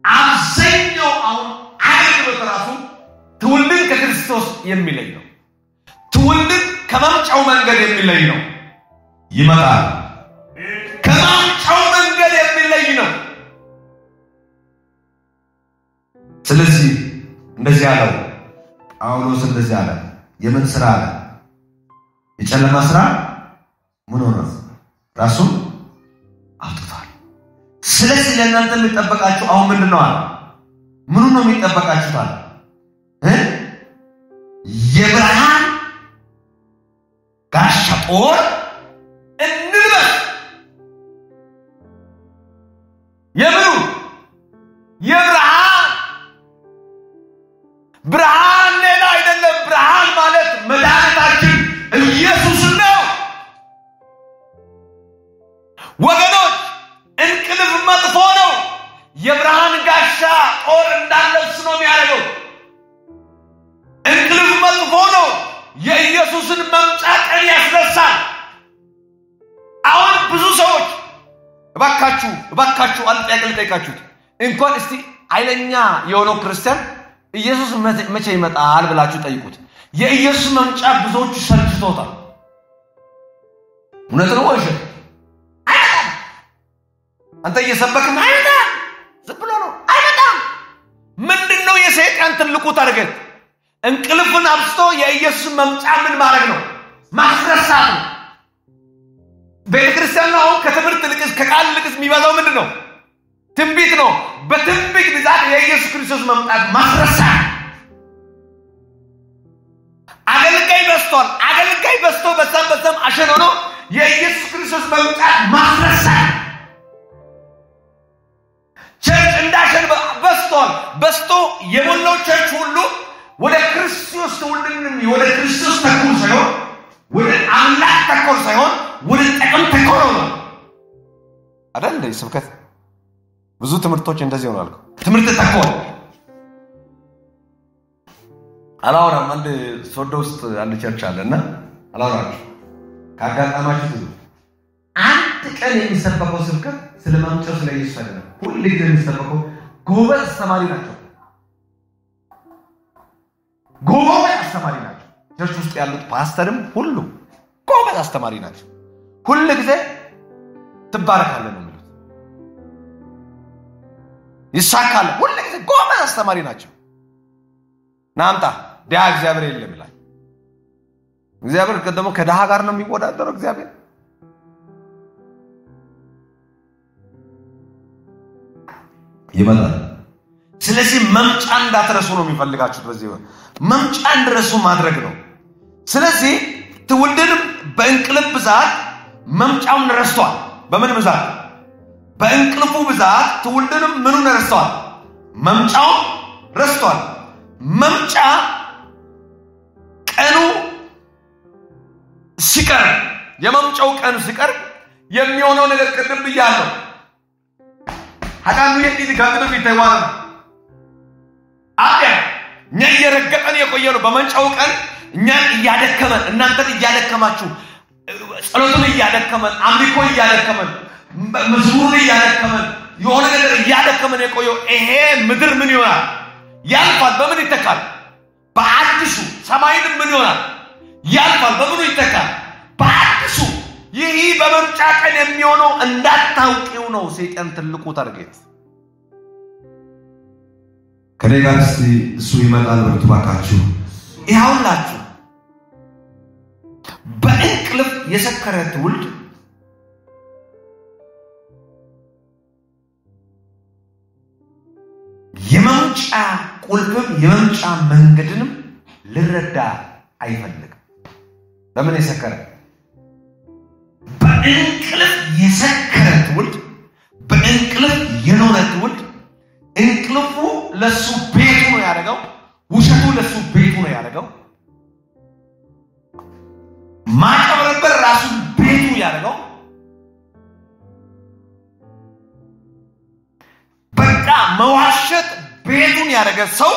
Speaker 1: አብዛኛው አሁን አገልግሎት ራሱ ትውልድን ከክርስቶስ የሚለይ ነው ትውልድን ከማምጫው መንገድ የሚለይ ነው ይመጣል ከማምጫው መንገድ የሚለይ ነው ስለዚህ እንደዚህ አለው ጳውሎስ እንደዚህ አለ የምን ስራ አለ የጨለማ ስራ ምን ሆነ ራሱን አውጥቷል ስለዚህ ለእናንተ የሚጠበቃችሁ አሁን ምንድነው አለ ምኑ ነው የሚጠበቃችሁ አለ የብርሃን ጋሻ ጦር እንልበስ የምኑ ብርሃን ሌላ አይደለም ብርሃን ማለት መድኃኒታችን ኢየሱስ ነው ወገኖች እንቅልፍ መጥፎ ነው የብርሃን ጋሻ ጦር እንዳለብስ ነው የሚያደርገው እንቅልፍ መጥፎ ነው የኢየሱስን መምጫ ቀን ያስረሳል አሁን ብዙ ሰዎች እባካችሁ አንተ ያገልጠይቃችሁት እንኳን እስቲ ኃይለኛ የሆነው ክርስቲያን ኢየሱስ መቼ ይመጣል ብላችሁ ጠይቁት የኢየሱስ መምጫ ብዙዎች ሰልችቶታል እውነት ነው ወይ አንተ እየሰበክን አይመጣም ዝም ብሎ ነው አይመጣም ምንድነው የሰይጣን ትልቁ ታርጌት እንቅልፍን አብስቶ የኢየሱስ መምጫ ምን ማድረግ ነው ማስረሳት ነው ቤተክርስቲያን ነው ከትምህርት ልቅስ ከቃል ልቅስ የሚባለው ምንድነው ትንቢት ነው በትንቢት ብዛት የኢየሱስ ክርስቶስ መምጣት ማስረሳት አገልጋይ በስቷል አገልጋይ በስቶ በዛም አሸኖኖ የኢየሱስ ክርስቶስ መምጣት ማስረሳት ቸርች እንዳሸን በስቶ የሞላው ቸርች ሁሉ ወደ ክርስቶስ ትውልድንም ወደ ክርስቶስ ተኮር ሳይሆን ወደ አምላክ ተኮር ሳይሆን ወደ ጥቅም ተኮር ነው አይደል? ስብከት ብዙ ትምህርቶች እንደዚህ ሆነዋል። ትምህርት ተኮር አላወራም። አንድ ሶዶ ውስጥ አንድ ቸርች አለና አላወራችሁ ካጋጣማችሁ ትሉ አንድ ቀን የሚሰበከው ስብከት ስለማምጣው ስለ ኢየሱስ አይደለም። ሁሉ ጊዜ የሚሰበከው ጎበዝ አስተማሪ ናቸው። ጎበዝ አስተማሪ ናቸው። ቸርች ውስጥ ያሉት ፓስተርም ሁሉ ጎበዝ አስተማሪ ናቸው። ሁሉ ጊዜ ትባረካለህ ነው የሚሉት። ይሳካል። ሁሉ ጊዜ ጎበዝ አስተማሪ ናቸው። ናምጣ ዲያ እግዚአብሔር የለም ይላል። እግዚአብሔር ደግሞ ከደሃ ጋር ነው የሚወዳደረው። እግዚአብሔር ይመጣል። ስለዚህ መምጫ እንዳትረሱ ነው የሚፈልጋችሁት። በዚህ መምጫ እንድረሱ ማድረግ ነው። ስለዚህ ትውልድንም በእንቅልፍ ብዛት መምጫውን ረስቷል። በምን ብዛት? በእንቅልፉ ብዛት ትውልድንም ምኑን ረስቷል? መምጫውን ረስቷል። መምጫ ቀኑ ሲቀር የመምጫው ቀኑ ሲቀር የሚሆነው ነገር ቅድም ብያለሁ። ሀዳኑ የዲዲ ጋጥቶ ቢተዋና አያ እየረገጠን የቆየነው በመምጫው ቀን እኛን እያደከመን እናንተን እያደከማችሁ ጸሎቱን እያደከመን አምልኮ እያደከመን መዝሙሩን እያደከመን የሆነ ነገር እያደከመን የቆየው ይሄ ምድር ምን ይሆናል? ያልፋል። በምን ይተካል? በአዲሱ ሰማይን ምን ይሆናል? ያልፋል። በምኑ ይተካል? በአዲሱ። ይህ በመምጫ ቀን የሚሆነው እንዳታውቂው ነው ሰይጣን ትልቁ ታርጌት።
Speaker 2: ከደጋስ እሱ ይመጣል ወጥባካችሁ
Speaker 1: ይሁንላችሁ። በእንቅልፍ የሰከረ ትውልድ የመምጫ ቁልፍም የመምጫ መንገድንም ልረዳ አይፈልግም። በምን የሰከረ? በእንቅልፍ የሰከረ ትውልድ፣ በእንቅልፍ የኖረ ትውልድ እንቅልፉ ለሱ ቤቱ ነው ያደረገው፣ ውሸቱ ለሱ ቤቱ ነው ያደረገው፣ ማቀብረበር ራሱ ቤቱ ያደረገው፣ በቃ መዋሸት ቤቱን ያደረገ ሰው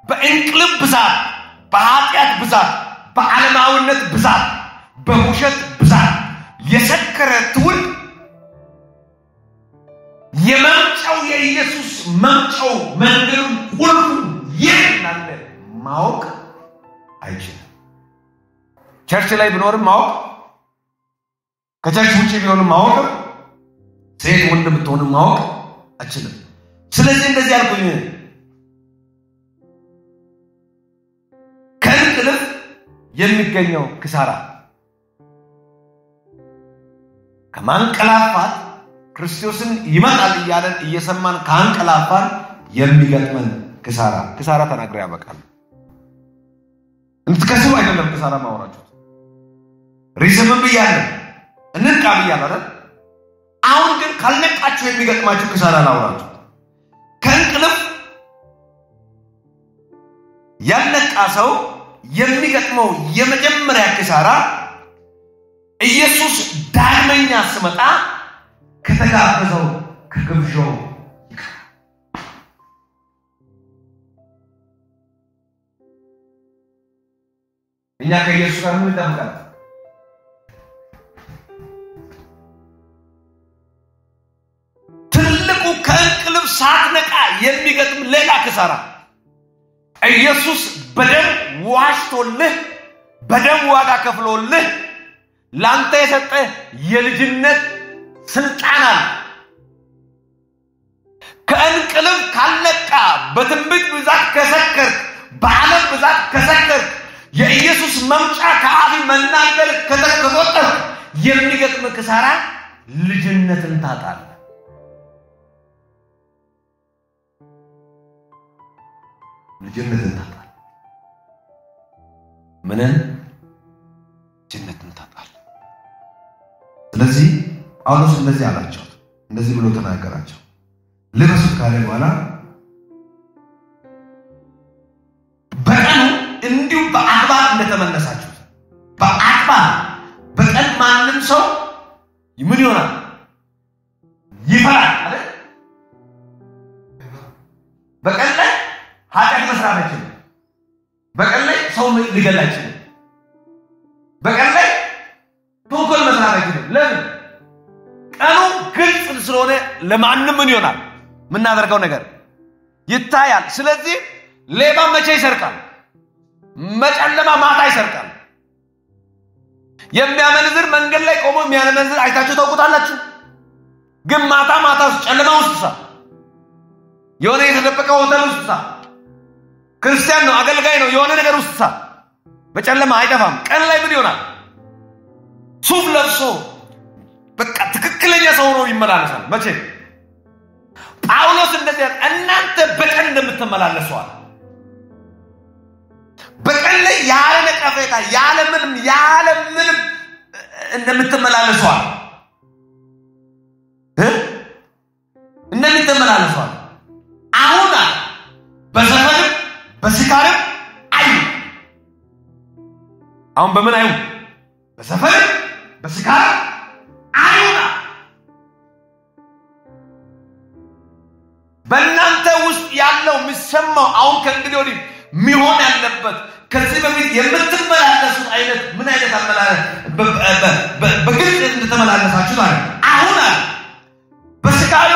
Speaker 1: በእንቅልፍ ብዛት፣ በኃጢአት ብዛት፣ በዓለማዊነት ብዛት፣ በውሸት ብዛት የሰከረ ትውልድ የመምጫው የኢየሱስ መምጫው መንገዱን ሁሉ የናለ ማወቅ አይችልም። ቸርች ላይ ቢኖርም ማወቅ፣ ከቸርች ውጪ ቢሆንም ማወቅ፣ ሴት ወንድ ብትሆንም ማወቅ አይችልም። ስለዚህ እንደዚህ አልኩኝ። ከእንቅልፍ የሚገኘው ክሳራ ከማንቀላፋት ክርስቶስን ይመጣል እያለን እየሰማን ካንቀላፋን የሚገጥመን ክሳራ ተናግሬ ያበቃል። እንትከሱ አይደለም ክሳራ ማውራችሁ ሪዝም ብያለሁ እንንቃ ብያለሁ አይደል? አሁን ግን ካልነቃችሁ የሚገጥማችሁ ክሳራ ላውራችሁ። ከእንቅልፍ ያልነቃ ሰው የሚገጥመው የመጀመሪያ ክሳራ ኢየሱስ ዳግመኛ ሲመጣ ከተጋበዘው ከግብዣው እኛ ከኢየሱስ ጋር ምን ይጠብቃል? ትልቁ ከእንቅልፍ ሳትነቃ የሚገጥም ሌላ ክሳራ ኢየሱስ በደም ዋሽቶልህ በደም ዋጋ ከፍሎልህ ላንተ የሰጠ የልጅነት ስልጣን አለ። ከእንቅልፍ ካልነቃ በትንቢት ብዛት ከሰከርክ፣ በዓለም ብዛት ከሰከርክ፣ የኢየሱስ መምጫ ከአፍ መናገር ከተቆጠርክ የሚገጥም ክሳራ ልጅነትን ታጣለህ። ልጅነትን ታጣለህ። ምንን? ጳውሎስ እንደዚህ አላቸው እንደዚህ ብሎ ተናገራቸው ልበሱት ካለ በኋላ በቀኑ እንዲሁ በአግባብ እንደተመለሳችሁ በአግባብ በቀን ማንም ሰው ምን ይሆናል ይፈራል አይደል በቀን ላይ ኃጢአት መስራት አይችልም በቀን ላይ ሰው ሊገል አይችልም በቀን ላይ ተንኮል መስራት አይችልም ለምን ቀኑ ግልጽ ስለሆነ ለማንም ምን ይሆናል ምናደርገው ነገር ይታያል ስለዚህ ሌባ መቼ ይሰርቃል መጨለማ ማታ ይሰርቃል የሚያመነዝር መንገድ ላይ ቆሞ የሚያመነዝር አይታችሁ ታውቁታላችሁ ግን ማታ ጨለማ ውስጥ የሆነ የተደበቀ ሆቴል ውስጥ ክርስቲያን ነው አገልጋይ ነው የሆነ ነገር ውስጥ በጨለማ አይጠፋም ቀን ላይ ምን ይሆናል ሱፍ ለብሶ በቃ ትክክለኛ ሰው ነው ይመላለሳል መቼ ጳውሎስ እንደዚህ እናንተ በቀን እንደምትመላለሱዋል በቀን ላይ ያለ ነቀፌታ ያለ ምንም እንደምትመላለሱዋል እንደምትመላለሱዋል አሁን በዘፈን በስካር አሁን በምን አይው በዘፈን በስካር አይውና በእናንተ ውስጥ ያለው የሚሰማው አሁን ከእንግዲህ ወዲህ ሚሆን ያለበት ከዚህ በፊት የምትመላለሱት አይነት ምን አይነት አመላለስ በግልጽ እንደተመላለሳችሁ ማለት አሁን በስካር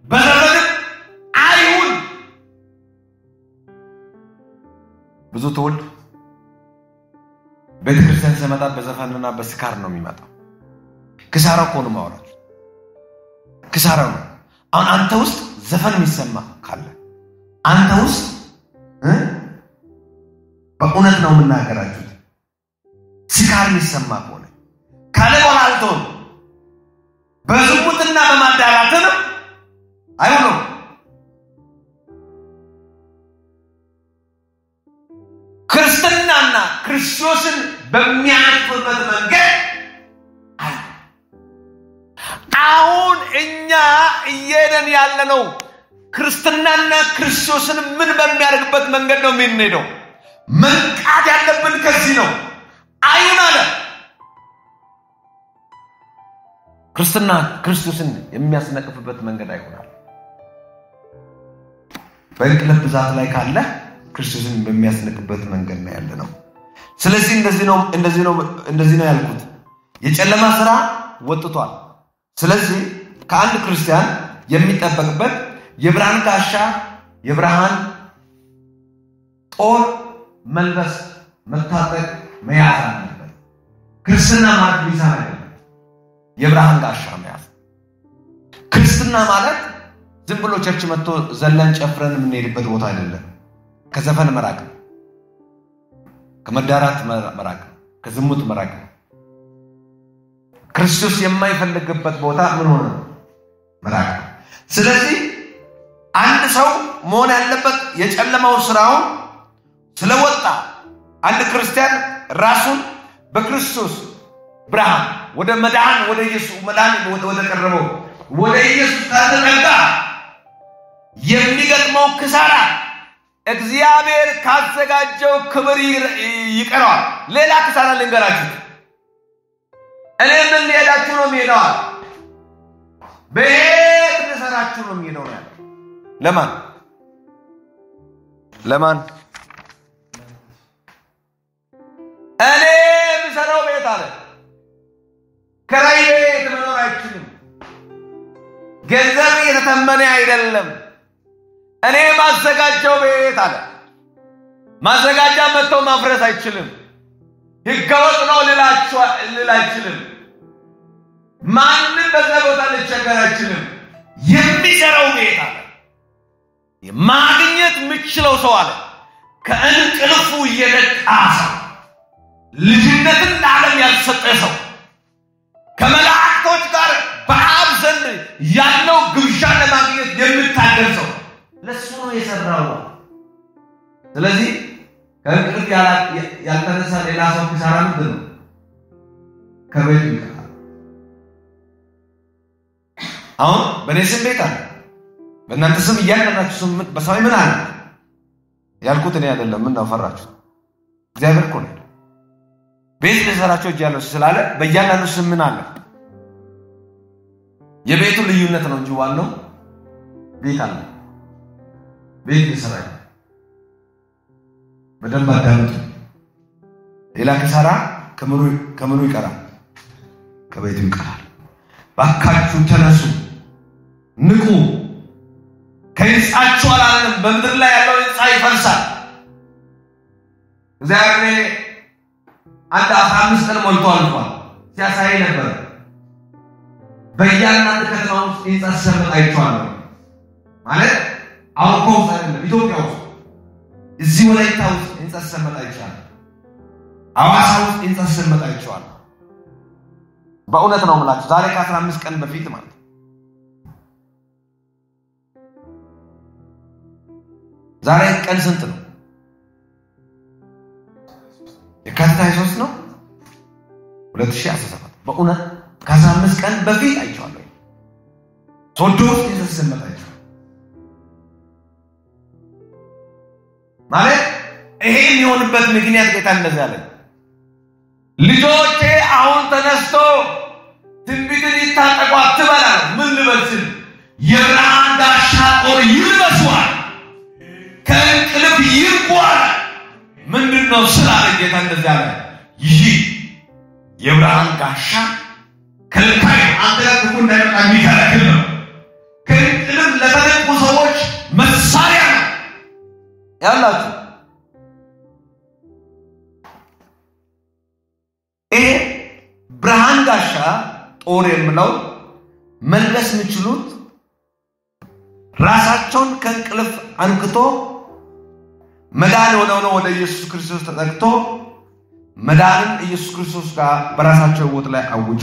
Speaker 1: በዘፈን አይሁን ብዙ ትውልድ ቤተክርስቲያን ሲመጣ በዘፈንና በስካር ነው የሚመጣው ክሳራ እኮ ነው ማውራት ክሳራ ነው አሁን አንተ ውስጥ ዘፈን የሚሰማ ካለ አንተ ውስጥ በእውነት ነው የምናገራችሁ ስካር የሚሰማ ከሆነ ካለ በኋላ አልተውም በዝሙትና በማዳራት ነው አይሆንም ክርስትናና ክርስቶስን በሚያልፍበት መንገድ አሁን እኛ እየሄድን ያለነው ክርስትናና ክርስቶስን ምን በሚያደርግበት መንገድ ነው የምንሄደው መንቃት ያለብን ከዚህ ነው አይሁን አለ ክርስትና ክርስቶስን የሚያስነቅፍበት መንገድ አይሆናል በእንቅልፍ ብዛት ላይ ካለ ክርስቶስን በሚያስነቅፍበት መንገድ ነው ያለነው ስለዚህ እንደዚህ ነው ያልኩት የጨለማ ስራ ወጥቷል ስለዚህ ከአንድ ክርስቲያን የሚጠበቅበት የብርሃን ጋሻ የብርሃን ጦር መልበስ መታጠቅ መያዝ አለበት ክርስትና ማለት ቢዛ አይደለም የብርሃን ጋሻ መያዝ ክርስትና ማለት ዝም ብሎ ቸርች መጥቶ ዘለን ጨፍረን የምንሄድበት ቦታ አይደለም ከዘፈን መራቅ ከመዳራት መራቅ ከዝሙት መራቅ ክርስቶስ የማይፈልግበት ቦታ ምን ሆነ መራቅ ስለዚህ አንድ ሰው መሆን ያለበት የጨለማው ስራው ስለወጣ አንድ ክርስቲያን ራሱን በክርስቶስ ብርሃን ወደ መዳን ወደ ኢየሱስ መዳን ወደ ቀረበው ወደ ኢየሱስ ታጠቃ የሚገጥመው ክሳራ እግዚአብሔር ካዘጋጀው ክብር ይቀራል ሌላ ክሳራ ልንገራችሁ እኔ ምን ሊሄዳችሁ ነው የሚሄደው ቤት ልሰራችሁ ነው የሚሄደው ለማን እኔ የምሰራው ቤት አለ ከራይ ቤት መኖር አይችልም ገንዘብ የተተመነ አይደለም እኔ ማዘጋጀው ቤት አለ ማዘጋጃ መጥቶ ማፍረስ አይችልም ይጋወጥ ነው ልላችሁ አይችልም ማንም በዛ ቦታ ሊቸገር አይችልም የሚሰራው ቤት አለ ማግኘት ምችለው ሰው አለ ከእንቅልፉ የነቃ ሰው ልጅነትን ለዓለም ያልሰጠ ሰው ከመላእክቶች ጋር በአብ ዘንድ ያለው ግብዣ ለማግኘት የሚታገል ሰው ለሱ ነው የሰራው ስለዚህ ከእንቅልፍ ያልተነሳ ሌላ ሰው ኪሳራ ምንድን ነው ከቤት ይቀራል አሁን በእኔ ስም ቤት አለ፣ በእናንተ ስም እያንዳንዳችሁ ስም በሰማይ ምን አለ ያልኩት እኔ አይደለም። ምን ነው ፈራችሁ? እግዚአብሔር እኮ ነው ቤት ለሰራቸው እጅ ያለው ስላለ በእያንዳንዱ ስም ምን አለ? የቤቱ ልዩነት ነው እንጂ ዋናው ቤት አለ። ቤት ለሰራይ በደንብ አዳምጡ። ሌላ ከሰራ ከመኑ ይቀራል? ከቤቱ ይቀራል። ባካችሁ ተነሱ፣ ንቁ። ከህንጻችሁ አላለም። በምድር ላይ ያለው ህንጻ ይፈርሳል። እግዚአብሔር አንድ 15 ቀን ሞልቷል እንኳን ሲያሳይ ነበር። በእያንዳንዱ ከተማ ውስጥ ህንጻ ሲሰመጥ አይቼዋለሁ። ማለት አውሮፓ ውስጥ አይደለም፣ ኢትዮጵያ ውስጥ እዚህ ወላይታ ውስጥ ህንጻ ሲሰመጥ አይቼዋለሁ። አዋሳ ውስጥ ህንጻ ሲሰመጥ አይቼዋለሁ። በእውነት ነው የምላችሁ። ዛሬ ከ15 ቀን በፊት ማለት ዛሬ ቀን ስንት ነው? የካቲት 23 ነው 2017። በእውነት ከ15 ቀን በፊት አይቼዋለሁ። ሶዶ ውስጥ የተሰመጠ አይቼዋለሁ። ማለት ይሄ የሚሆንበት ምክንያት ጌታ እንደዛ አለ። ልጆቼ አሁን ተነስቶ ትንቢትን ይታጠቁ አትበላል። ምን ልበልስል? የብርሃን ጋሻ ጦር ይልበሱዋል፣ ከእንቅልፍ ይርቋል። ምንድነው ስላለ ጌታ እንደዛ አለ። ይህ የብርሃን ጋሻ ከልካይ አንተ ለክፉ እንዳይመጣ የሚከለክል ነው። ከእንቅልፍ ለተነቁ ሰዎች መሳሪያ ነው ያላችሁ። ይሄ ብርሃን ጋሻ ጦር የምለው መለስ የሚችሉት ራሳቸውን ከእንቅልፍ አንክቶ መዳን የሆነው ወደ ኢየሱስ ክርስቶስ ተጠግቶ መዳንን ኢየሱስ ክርስቶስ ጋር በራሳቸው ሕይወት ላይ አውጆ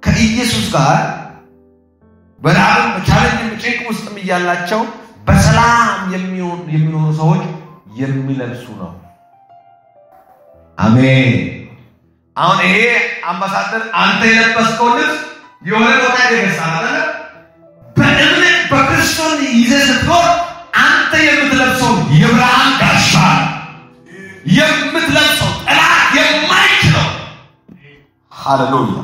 Speaker 1: ከኢየሱስ ጋር በራብ በቻለንጅ ጭንቅ ውስጥም እያላቸው በሰላም የሚኖሩ ሰዎች የሚለብሱ ነው። አሜን። አሁን ይሄ አምባሳደር አንተ የለበስከው ልብስ የሆነ ቦታ ይገሳል አይደል? በእምነት በክርስቶስ ይዘህ ስትኖር አንተ የምትለብሰው የብርሃን ጋሻ የምትለብሰው ጠላት የማይችለው ሃሌሉያ።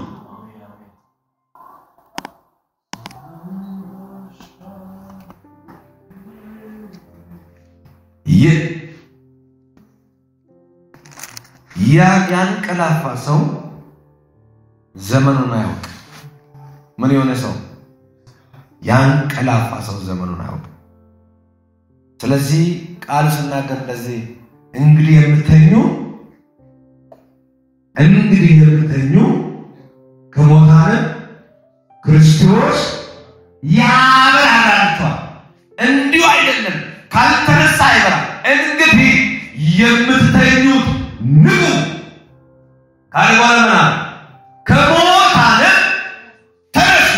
Speaker 1: ያንቀላፋ ሰው ዘመኑን አያውቅ። ምን የሆነ ሰው ያንቀላፋ ሰው ዘመኑን አያውቅ። ስለዚህ ቃል ሲናገር እንደዚህ እንግዲህ የምትተኙ ከሞታን ክርስቶስ ያበራላችኋል። እንዲሁ አይደለም፣ ካልተነሳ አይበራም። እንግዲህ የምትተኙት ንቁ ካልሆነና ከሞታን ተነሱ።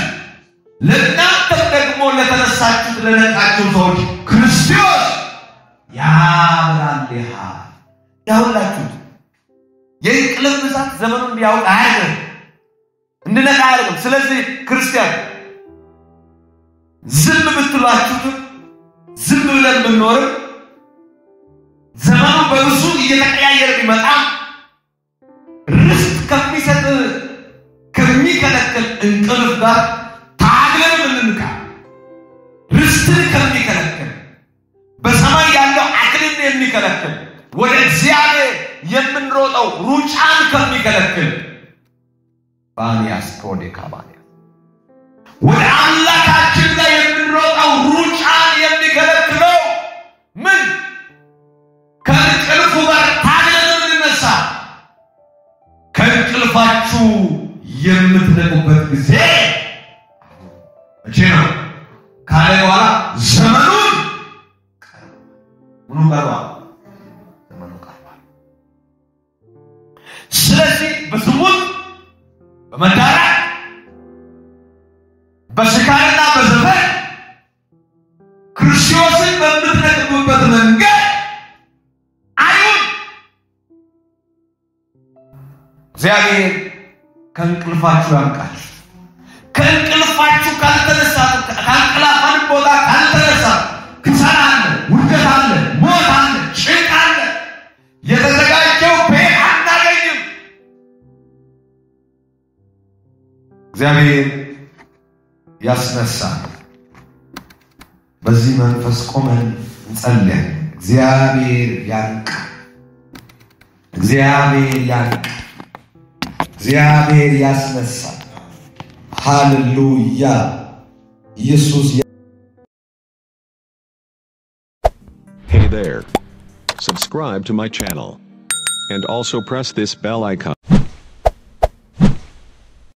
Speaker 1: ለእናንተ ደግሞ ለተነሳችሁት ለነቃችሁ ሰዎች ክርስቶስ ያበራልሃል። ያውላችሁት የእንቅልፍ ብዛት ዘመኑን ቢያውቅ አይደለም እንድነቃ አይደለም። ስለዚህ ክርስቲያን ዝም ብትሏችሁት ዝም ብለን ብንኖርም ዘመኑ በብዙ እየተቀያየረ ቢመጣ ርስት ከሚሰጥ ከሚከለክል እንቅልፍ ጋር ታግለን እንንቃ። ርስትን ከሚከለክል በሰማይ ያለው አክሊልን የሚከለክል ወደ እግዚአብሔር የምንሮጠው ሩጫን ከሚከለክል ባንያስ ፕሮዴካ ባንያስ ወደ አምላካችን ላይ የምንሮጠው ሩጫን የሚከለክለው ምን ከእንቅልፉ ጋር ታግለን እንነሳ። ከእንቅልፋችሁ የምትነቁበት ጊዜ መቼ ነው ካለ በኋላ ዘመኑን ምኑ ቀርቧል? ዘመኑ ቀርቧል። ስለዚህ በዝሙት በመዳራት በስካርና በዘፈን ክርስቶስን በምትነቅፉበት መንገድ አይሁን። እግዚአብሔር ከእንቅልፋችሁ ያንቃችሁ። ከእንቅልፋችሁ ካልተነሳ እግዚአብሔር ያስነሳል። በዚህ መንፈስ ቆመን እንጸልይ። እግዚአብሔር ያንቃ፣ እግዚአብሔር ያንቃ፣ እግዚአብሔር ያስነሳል። ሃሌሉያ ኢየሱስ።
Speaker 3: Hey there. Subscribe to my channel. And also press this bell icon.